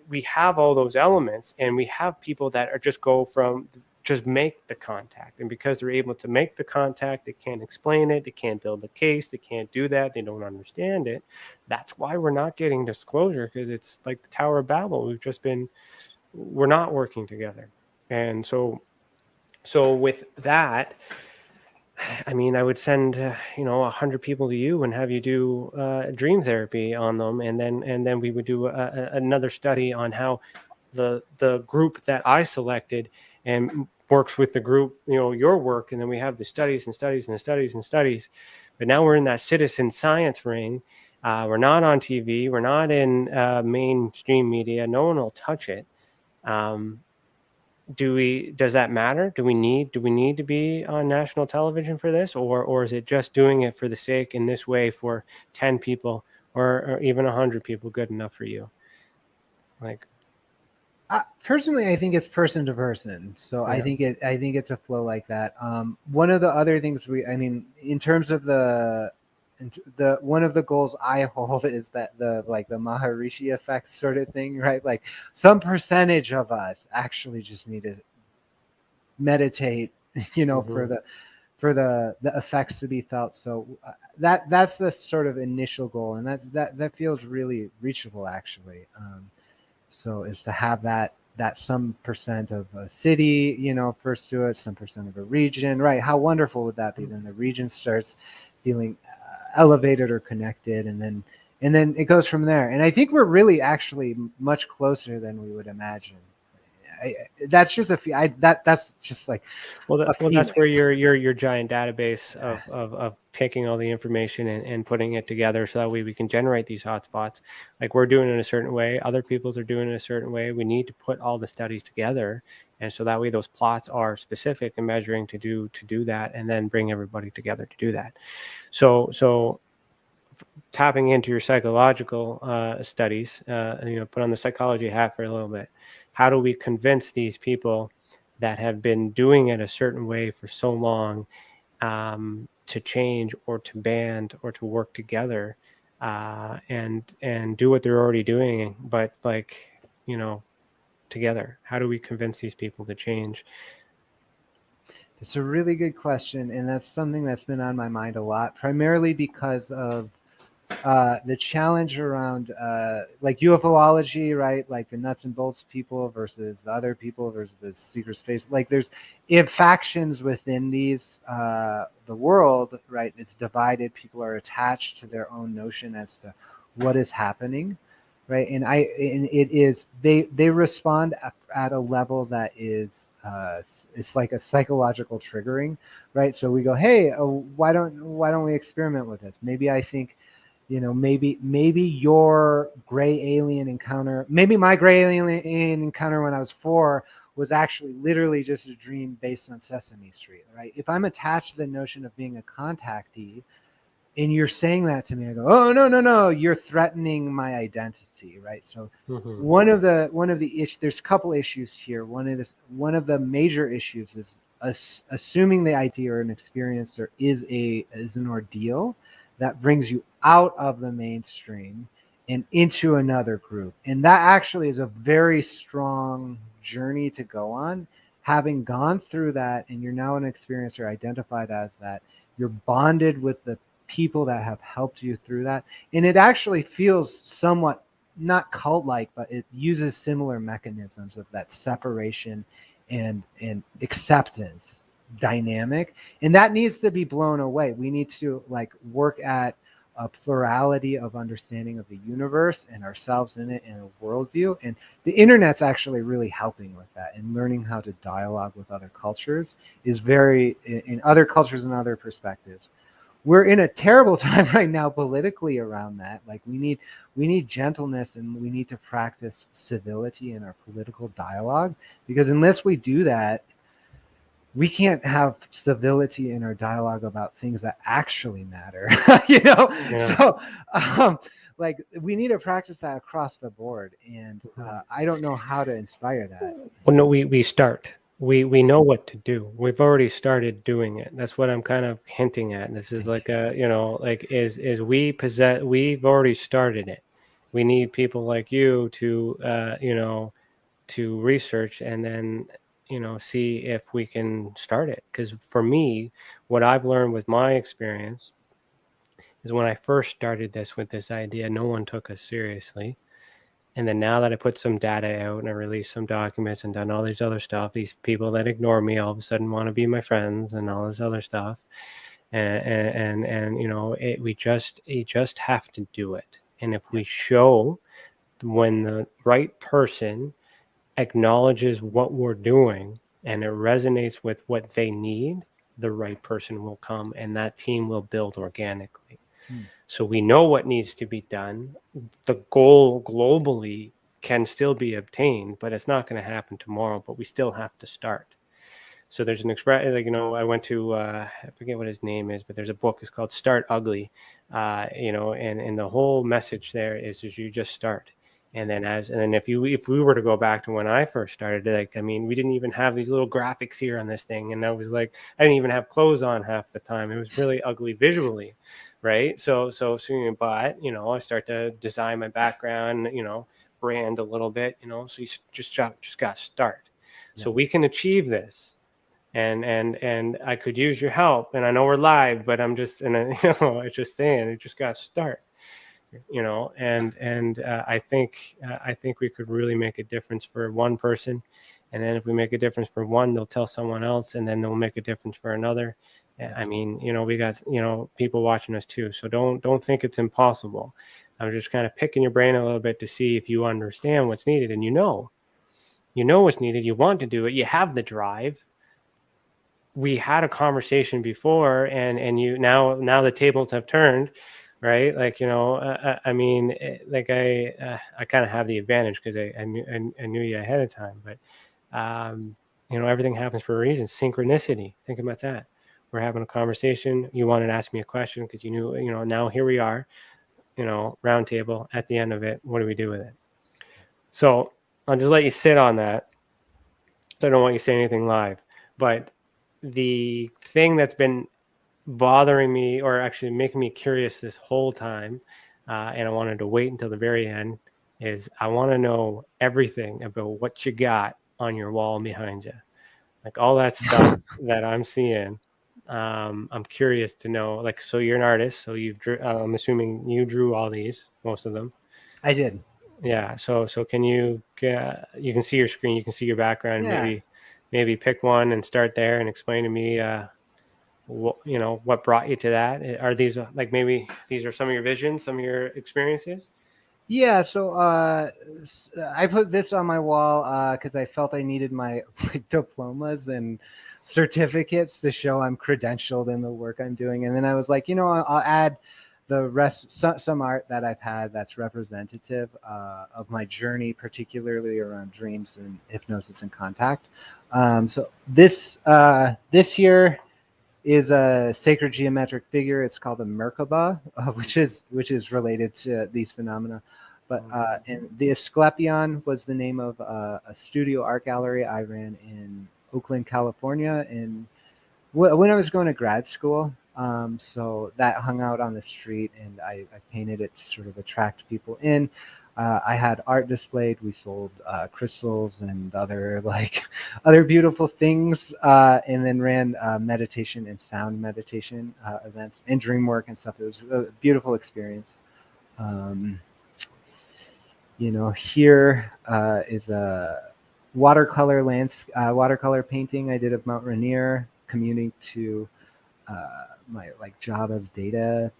we have all those elements, and we have people that are just make the contact. And because they're able to make the contact, they can't explain it, they can't build a case, they can't do that, they don't understand it. That's why we're not getting disclosure, because it's like the Tower of Babel. We're not working together. And so with that, I mean, I would send 100 people to you and have you do dream therapy on them, and then we would do another study on how the group that I selected and works with the group, your work, and then we have the studies and studies and studies and studies. But now we're in that citizen science ring. We're not on TV. We're not in mainstream media. No one will touch it. Does that matter? Do we need to be on national television for this, or is it just doing it for the sake in this way for 10 people or even 100 people good enough for you? Like, personally, I think it's person to person. So yeah. I think it's a flow like that. One of the other things in terms of the one of the goals I hold is that the Maharishi effect sort of thing, right? Like some percentage of us actually just need to meditate, mm-hmm. for the effects to be felt. So that's the sort of initial goal, and that feels really reachable actually. So is to have that some percent of a city, first do it, some percent of a region, right? How wonderful would that be? Then the region starts feeling elevated or connected, and then it goes from there. And I think we're really actually much closer than we would imagine. That's just that's just like that's where your giant database of taking all the information and putting it together, so that way we can generate these hotspots. Like we're doing it in a certain way, other people's are doing it a certain way. We need to put all the studies together, and so that way those plots are specific and measuring to do that, and then bring everybody together to do that. So tapping into your psychological studies, put on the psychology hat for a little bit. How do we convince these people that have been doing it a certain way for so long to change, or to band, or to work together and do what they're already doing, but together? How do we convince these people to change? It's a really good question, and that's something that's been on my mind a lot, primarily because of the challenge around like UFOlogy, right? Like the nuts and bolts people versus the other people versus the secret space. Like there's factions within these the world, right? It's divided. People are attached to their own notion as to what is happening, right? And it is they respond at a level that is it's like a psychological triggering, right? So we go, hey, why don't we experiment with this? Maybe I think, maybe your gray alien encounter, maybe my gray alien encounter when I was 4 was actually literally just a dream based on Sesame Street, right? If I'm attached to the notion of being a contactee, and you're saying that to me, I go, oh, no, you're threatening my identity, right? So mm-hmm. one of the issues, there's a couple issues here. One of the major issues is assuming the idea or an experiencer is an ordeal that brings you out of the mainstream and into another group. And that actually is a very strong journey to go on. Having gone through that, and you're now an experiencer identified as that, you're bonded with the people that have helped you through that. And it actually feels somewhat not cult-like, but it uses similar mechanisms of that separation and acceptance dynamic, and that needs to be blown away. We need to like work at a plurality of understanding of the universe and ourselves in it and a worldview, and the internet's actually really helping with that, and learning how to dialogue with other cultures is very in other cultures and other perspectives. We're in a terrible time right now politically around that. Like we need gentleness, and we need to practice civility in our political dialogue, because unless we do that, we can't have civility in our dialogue about things that actually matter. Yeah. So like we need to practice that across the board, and I don't know how to inspire that. Well, no, we start. We know what to do. We've already started doing it. That's what I'm kind of hinting at. This is like a, like is we've already started it. We need people like you to, to research and then, see if we can start it. Because for me, what I've learned with my experience is when I first started this with this idea, no one took us seriously. And then now that I put some data out and I released some documents and done all these other stuff, these people that ignore me all of a sudden want to be my friends and all this other stuff. And you just have to do it. And if we show when the right person acknowledges what we're doing and it resonates with what they need, the right person will come and that team will build organically. So we know what needs to be done. The goal globally can still be obtained, but it's not going to happen tomorrow, but we still have to start. So there's an expression, like, I went to, I forget what his name is, but there's a book, it's called Start Ugly, and the whole message there is you just start. And then if we were to go back to when I first started, we didn't even have these little graphics here on this thing. And I was like, I didn't even have clothes on half the time. It was really ugly visually. Right. So soon, but, I start to design my background, brand a little bit, so you just got to start. Yeah. So we can achieve this. And I could use your help, and I know we're live, but I'm just, I'm just saying, it just got to start, and I think we could really make a difference for one person. And then if we make a difference for one, they'll tell someone else, and then they'll make a difference for another. We got, people watching us too. So don't think it's impossible. I'm just kind of picking your brain a little bit to see if you understand what's needed, and you know what's needed. You want to do it. You have the drive. We had a conversation before, and you now the tables have turned, right? Like, I kind of have the advantage because I knew you ahead of time, but everything happens for a reason. Synchronicity. Think about that. We're having a conversation. You wanted to ask me a question because you knew, now here we are, round table at the end of it. What do we do with it? So I'll just let you sit on that. So I don't want you to say anything live, but the thing that's been bothering me, or actually making me curious this whole time, and I wanted to wait until the very end, is I want to know everything about what you got on your wall behind you. Like all that stuff that I'm seeing. I'm curious to know, like, so you're an artist, so I'm assuming you drew all these, most of them. I did. Yeah. So can you can see your screen, you can see your background. Yeah. Maybe pick one and start there and explain to me, what brought you to that. Are these maybe these are some of your visions, some of your experiences? Yeah, so I put this on my wall because I felt I needed my diplomas and certificates to show I'm credentialed in the work I'm doing. And then I was like, I'll add the rest, some art that I've had that's representative of my journey, particularly around dreams and hypnosis and contact. So this here is a sacred geometric figure. It's called a Merkaba, which is related to these phenomena. But and the Asclepion was the name of a studio art gallery I ran in Oakland, California, and when I was going to grad school. So that hung out on the street, and I painted it to sort of attract people in. I had art displayed. We sold crystals and other beautiful things, and then ran meditation and sound meditation events and dream work and stuff. It was a beautiful experience. Here is a watercolor painting I did of Mount Rainier, communing to my job as data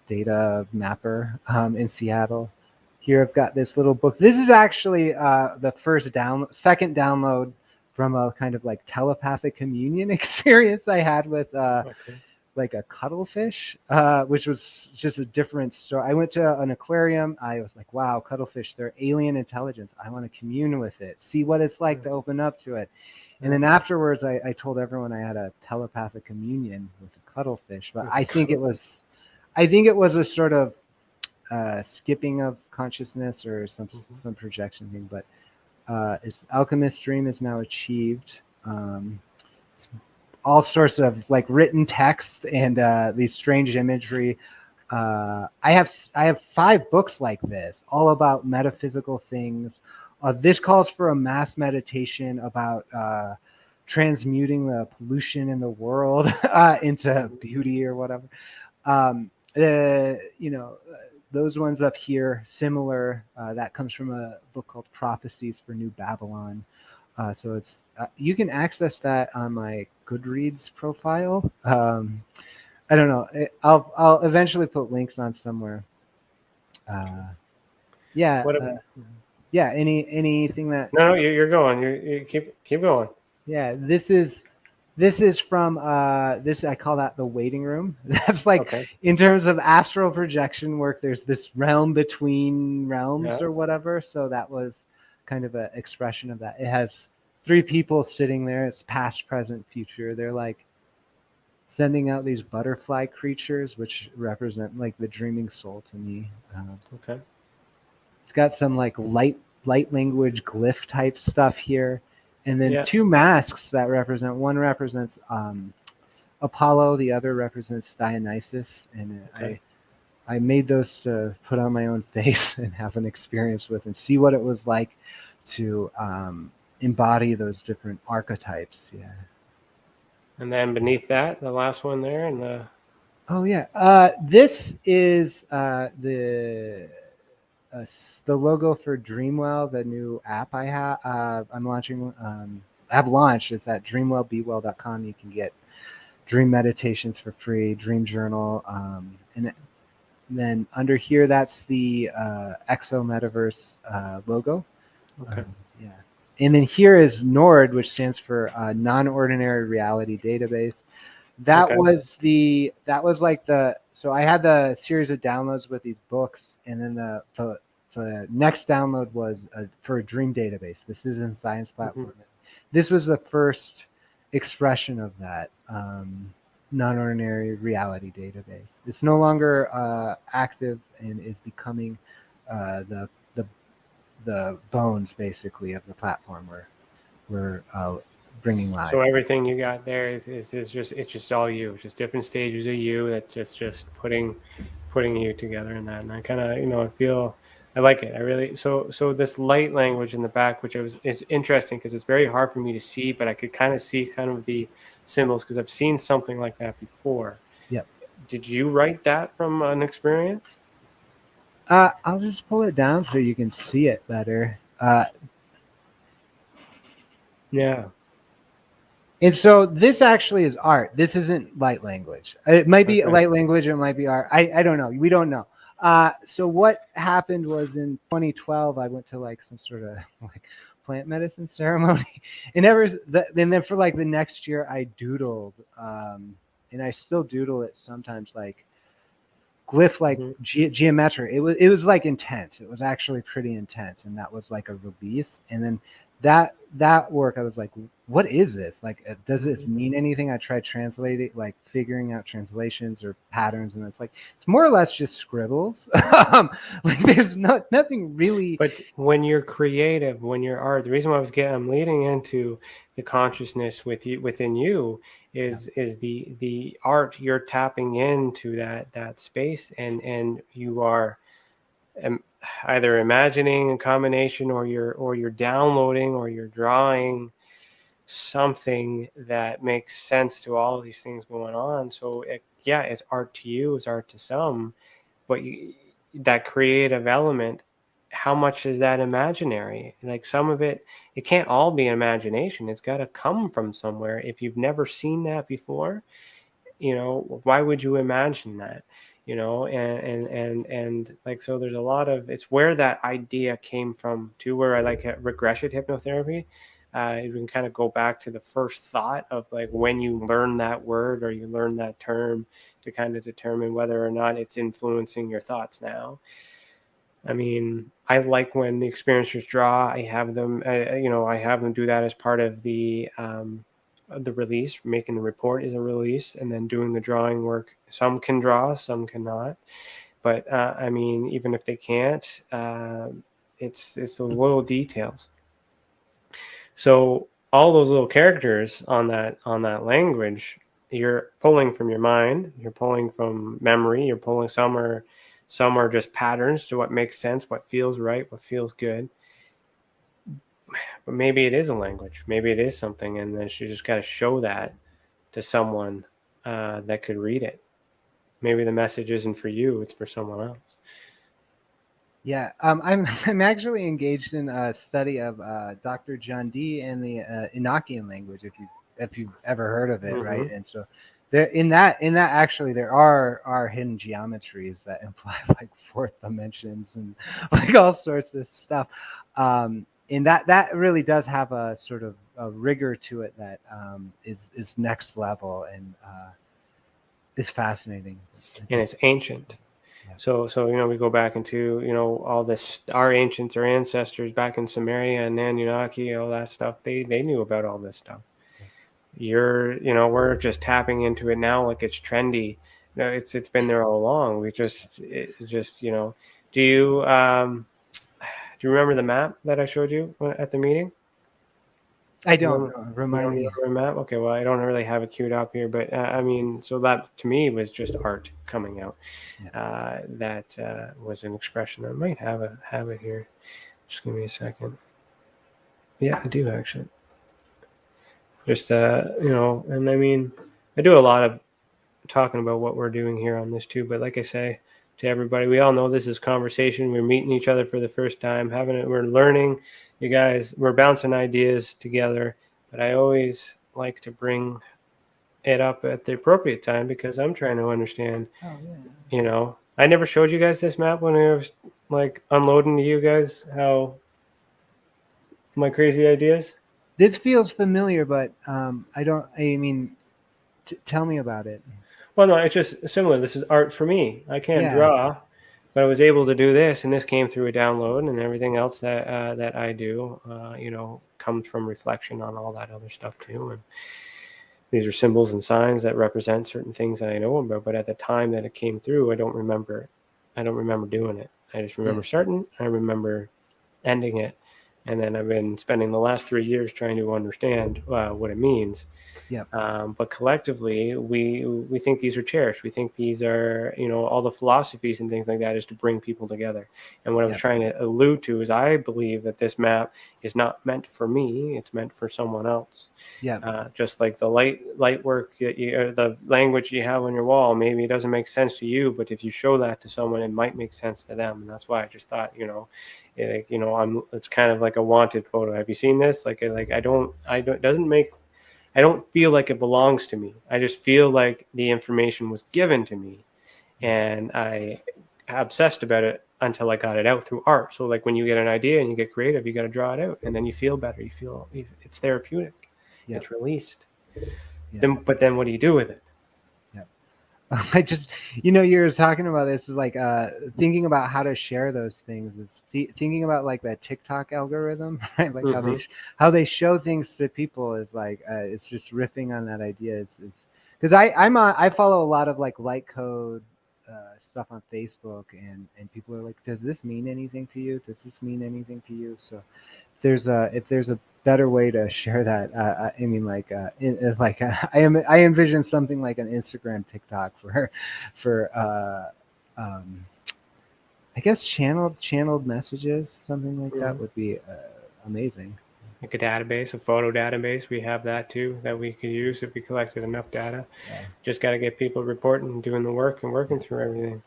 mapper in Seattle. Here I've got this little book. This is actually the second download from a kind of telepathic communion experience I had with a cuttlefish, which was just a different story. I went to an aquarium. I was like, wow, cuttlefish, they're alien intelligence. I want to commune with it, see what it's like to open up to it. And then afterwards, I told everyone I had a telepathic communion with a cuttlefish. But I think it was a sort of skipping of consciousness or some projection thing. But Alchemist's dream is now achieved. All sorts of written text and these strange imagery. I have 5 books like this, all about metaphysical things. This calls for a mass meditation about transmuting the pollution in the world into beauty or whatever. Those ones up here, similar. That comes from a book called Prophecies for New Babylon. So it's you can access that on my Goodreads profile. I don't know. I'll eventually put links on somewhere. Yeah. Yeah. Anything that? No, you're going. You keep going. Yeah. This is from this. I call that the waiting room. That's in terms of astral projection work. There's this realm between realms or whatever. So that was kind of an expression of that. It has 3 people sitting there. It's past, present, future. They're sending out these butterfly creatures, which represent the dreaming soul to me. Okay. It's got some light language glyph type stuff here, and then 2 masks that represent. One represents Apollo, the other represents Dionysus, and I made those to put on my own face and have an experience with, and see what it was like to embody those different archetypes. Yeah. And then beneath that, the last one there, and the. Oh yeah, this is the logo for Dreamwell, the new app I have. I'm launching. I've launched. It's at dreamwellbewell.com. You can get dream meditations for free, dream journal, and then under here, that's the Exo Metaverse logo. Okay. Yeah. And then here is NORD, which stands for Non-Ordinary Reality Database. That was so I had the series of downloads with these books, and then the next download was for a dream database. This is in Science Platform. Mm-hmm. This was the first expression of that non-ordinary reality database. It's no longer active and is becoming the bones, basically, of the platform we're bringing live. So everything you got there is just all you. It's just different stages of you. That's just putting you together in that. And I kind of I like it. I really so this light language in the back, which is interesting because it's very hard for me to see, but I could kind of see kind of the symbols because I've seen something like that before. Yep. Did you write that from an experience? I'll just pull it down so you can see it better. Yeah. And so this actually is art. This isn't light language. It might be light language. It might be art. I don't know. We don't know. So what happened was in 2012, I went to some sort of plant medicine ceremony, and then for the next year, I doodled, and I still doodle it sometimes, glyph geometric. It was intense. It was actually pretty intense, and that was a release. And then that work, I was like, what is this? Does it mean anything? I tried translating, figuring out translations or patterns, and it's more or less just scribbles. There's nothing really. But when you're creative, when you're art, the reason why I'm leading into the consciousness within you is the art. You're tapping into that space, and you are either imagining a combination, or you're downloading, or you're drawing something that makes sense to all of these things going on. So it's art to you, it's art to some, but that creative element how much is that imaginary? Like some of it can't all be imagination. It's got to come from somewhere. If you've never seen that before, why would you imagine that? And like, so there's a lot of, it's where that idea came from too, where I like regression hypnotherapy. You can kind of go back to the first thought of like when you learn that word or you learn that term to kind of determine whether or not it's influencing your thoughts now. I mean, I like when the experiencers draw. I have them, I have them do that as part of the release. Making the report is a release, and then doing the drawing work. Some can draw, some cannot. But I mean, even if they can't, it's those little details. So all those little characters on that language, you're pulling from your mind. You're pulling from memory. You're pulling some are just patterns to what makes sense, what feels right, what feels good. But maybe it is a language. Maybe it is something, and then you just got to show that to someone that could read it. Maybe the message isn't for you; it's for someone else. Yeah, I'm actually engaged in a study of Dr. John Dee and the Enochian language, if you've ever heard of it, right? And so there in that actually there are hidden geometries that imply like fourth dimensions and like all sorts of stuff. And that really does have a sort of a rigor to it that is next level and is fascinating. And it's ancient. So we go back into all this. Our ancients, our ancestors back in Sumeria and Anunnaki, all that stuff. They knew about all this stuff. We're just tapping into it now like it's trendy. No, it's been there all along. Do you remember the map that I showed you at the meeting? I don't remind me. Map? Okay, well, I don't really have it queued up here, but I mean, so that to me was just art coming out. That was an expression. I might have it here. Just give me a second. Yeah, I do actually. Just and I mean, I do a lot of talking about what we're doing here on this too. But like I say to everybody, we all know this is conversation. We're meeting each other for the first time, we're learning. You guys, we're bouncing ideas together, but I always like to bring it up at the appropriate time because I'm trying to understand. I never showed you guys this map when I was like unloading to you guys how my crazy ideas. This feels familiar, but tell me about it. Well, no, it's just similar. This is art for me. I can't draw, but I was able to do this, and this came through a download, and everything else that I do, comes from reflection on all that other stuff too. And these are symbols and signs that represent certain things that I know about. But at the time that it came through, I don't remember doing it. I just remember starting. I remember ending it. And then I've been spending the last 3 years trying to understand what it means. But collectively, we think these are cherished. We think these are, all the philosophies and things like that is to bring people together. And what I was trying to allude to is I believe that this map is not meant for me. It's meant for someone else. Just like the light work, the language you have on your wall, maybe it doesn't make sense to you, but if you show that to someone, it might make sense to them. And that's why I just thought, it's kind of like a wanted photo. Have you seen this? I don't feel like it belongs to me. I just feel like the information was given to me and I obsessed about it until I got it out through art. So like when you get an idea and you get creative, you got to draw it out and then you feel better. You feel it's therapeutic. It's released. But then what do you do with it? I just, you're talking about this is like thinking about how to share those things. It's thinking about like that TikTok algorithm, right? Like how they show things to people is like it's just riffing on that idea. It's because I follow a lot of like light code stuff on Facebook, and people are like, does this mean anything to you? Does this mean anything to you? So if there's a better way to share that, I envision something like an Instagram TikTok for I guess channeled messages, something like that would be amazing. Like a database, a photo database, we have that too that we could use if we collected enough data. Just got to get people reporting and doing the work and working through everything.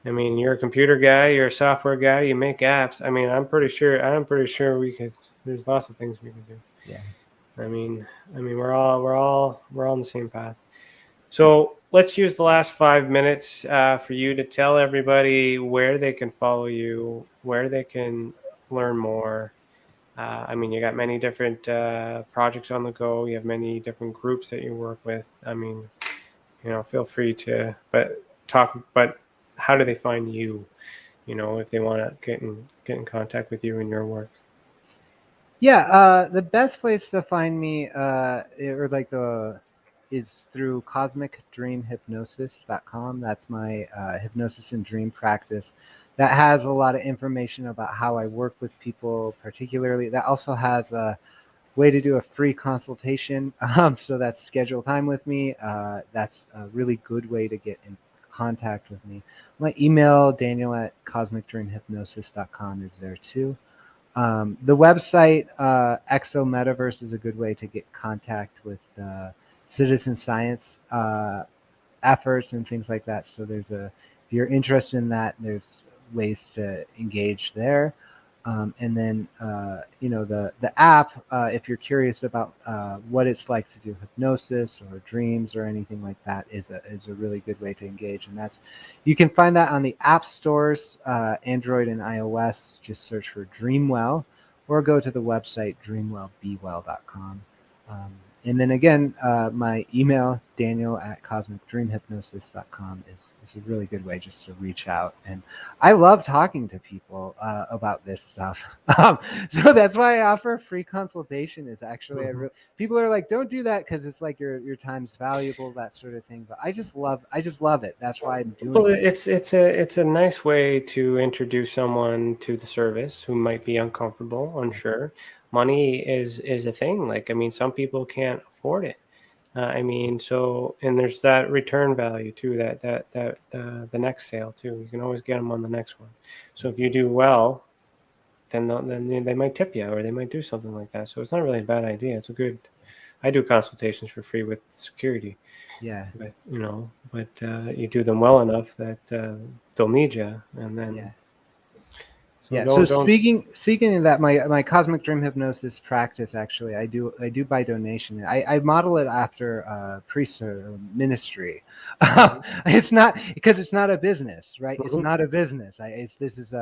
I mean, you're a computer guy, you're a software guy, you make apps. I mean, I'm pretty sure we could. There's lots of things we could do. Yeah. I mean, we're all on the same path. So let's use the last 5 minutes for you to tell everybody where they can follow you, where they can learn more. I mean, you got many different projects on the go. You have many different groups that you work with. I mean, feel free to, but how do they find you? If they want to get in contact with you and your work. Yeah, the best place to find me, is through cosmicdreamhypnosis.com. That's my hypnosis and dream practice. That has a lot of information about how I work with people, particularly. That also has a way to do a free consultation. So that's schedule time with me. That's a really good way to get in contact with me. My email, daniel@cosmicdreamhypnosis.com, is there too. The website, Exo Metaverse, is a good way to get contact with citizen science efforts and things like that. So if you're interested in that, there's ways to engage there. And then, the app, if you're curious about what it's like to do hypnosis or dreams or anything like that, is a really good way to engage. And you can find that on the app stores, Android and iOS. Just search for Dreamwell, or go to the website dreamwellbewell.com. And then again, my email, daniel@cosmicdreamhypnosis.com, is a really good way just to reach out. And I love talking to people about this stuff. So that's why I offer a free consultation. Is actually, people are like, don't do that because it's like your time's valuable, that sort of thing. But I just love it. That's why I'm doing it. It's a nice way to introduce someone to the service who might be uncomfortable, unsure. Money is a thing. Like, I mean, some people can't afford it. And there's that return value too, that the next sale too. You can always get them on the next one. So if you do well, then they might tip you, or they might do something like that. So it's not really a bad idea. I do consultations for free with security. Yeah. But you do them well enough that they'll need you, and then. Yeah. So speaking of that, my cosmic dream hypnosis practice, actually, I do by donation. I model it after priesthood or ministry. It's not, because it's not a business, right? It's not a business. This is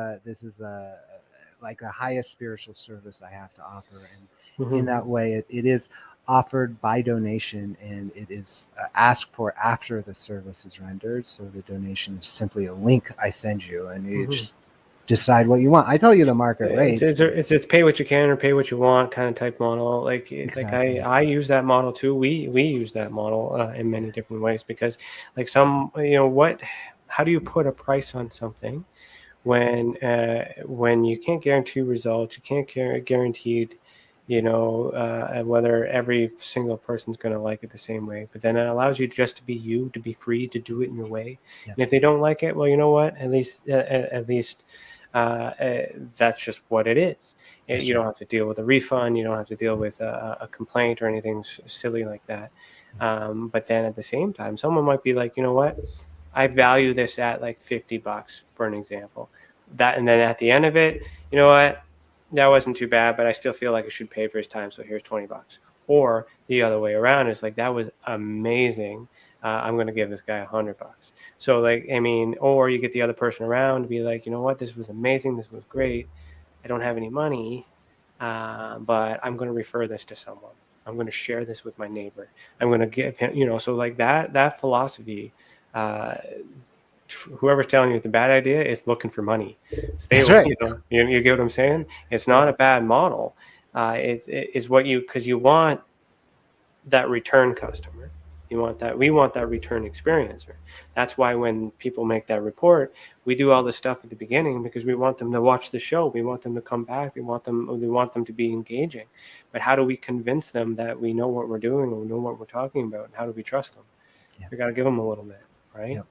like a highest spiritual service I have to offer, and in that way, it is offered by donation, and it is asked for after the service is rendered. So the donation is simply a link I send you, and you just decide what you want. I tell you the market rate. It's pay what you can or pay what you want kind of type model. Exactly. I use that model too. We use that model in many different ways, because like how do you put a price on something when you can't guarantee results, you can't guarantee whether every single person's going to like it the same way. But then it allows you just to be you, to be free to do it in your way. Yeah. And if they don't like it, well, you know what? At least that's just what it is. You don't have to deal with a refund. You don't have to deal with a complaint or anything silly like that. But then at the same time, someone might be like, you know what? I value this at like $50 for an example. And then at the end of it, you know what? That wasn't too bad, but I still feel like I should pay for his time. So here's $20. Or the other way around is like, that was amazing. I'm going to give this guy $100. So or you get the other person around to be like, you know what, this was amazing. This was great. I don't have any money, but I'm going to refer this to someone. I'm going to share this with my neighbor. I'm going to give him, so like that philosophy, whoever's telling you it's a bad idea is looking for money. Stay away. Right. You get what I'm saying? It's not a bad model. It's what because you want that return customer. We want that return experiencer. That's why when people make that report, we do all this stuff at the beginning, because we want them to watch the show. We want them to come back. We want them to be engaging. But how do we convince them that we know what we're doing, and we know what we're talking about, and how do we trust them? Yeah. We got to give them a little bit, right? Yep.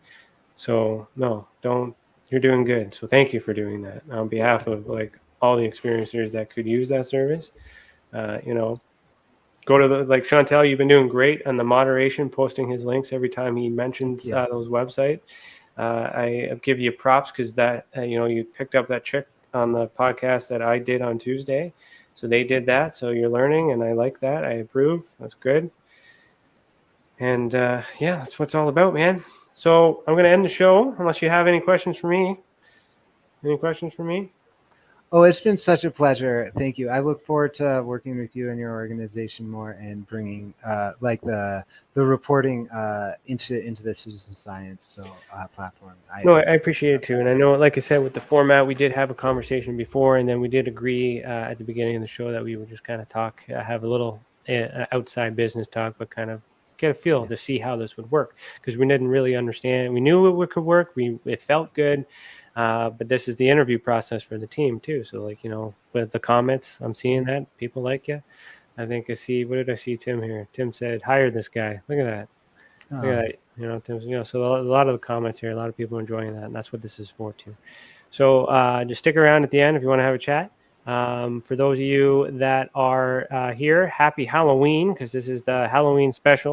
So no, don't. You're doing good. So thank you for doing that on behalf of like all the experiencers that could use that service. Go to like Chantel, you've been doing great on the moderation, posting his links every time he mentions those websites. I give you props because that you picked up that trick on the podcast that I did on Tuesday. So they did that. So you're learning, and I like that. I approve. That's good. And yeah, that's what it's all about, man. So I'm going to end the show unless you have any questions for me. Any questions for me? Oh, it's been such a pleasure. Thank you. I look forward to working with you and your organization more and bringing like the reporting into the citizen science platform. No, I appreciate it too. And I know, like I said, with the format, we did have a conversation before, and then we did agree at the beginning of the show that we would just kind of talk, have a little outside business talk, but kind of get a feel to see how this would work, because we didn't really understand. We knew it could work. It felt good. But this is the interview process for the team too. So like, with the comments, I'm seeing that people like you. I think what did I see Tim here? Tim said, hire this guy. Look at that. Look at that. Tim's, so a lot of the comments here, a lot of people enjoying that. And that's what this is for too. So just stick around at the end if you want to have a chat. For those of you that are here, happy Halloween, because this is the Halloween special.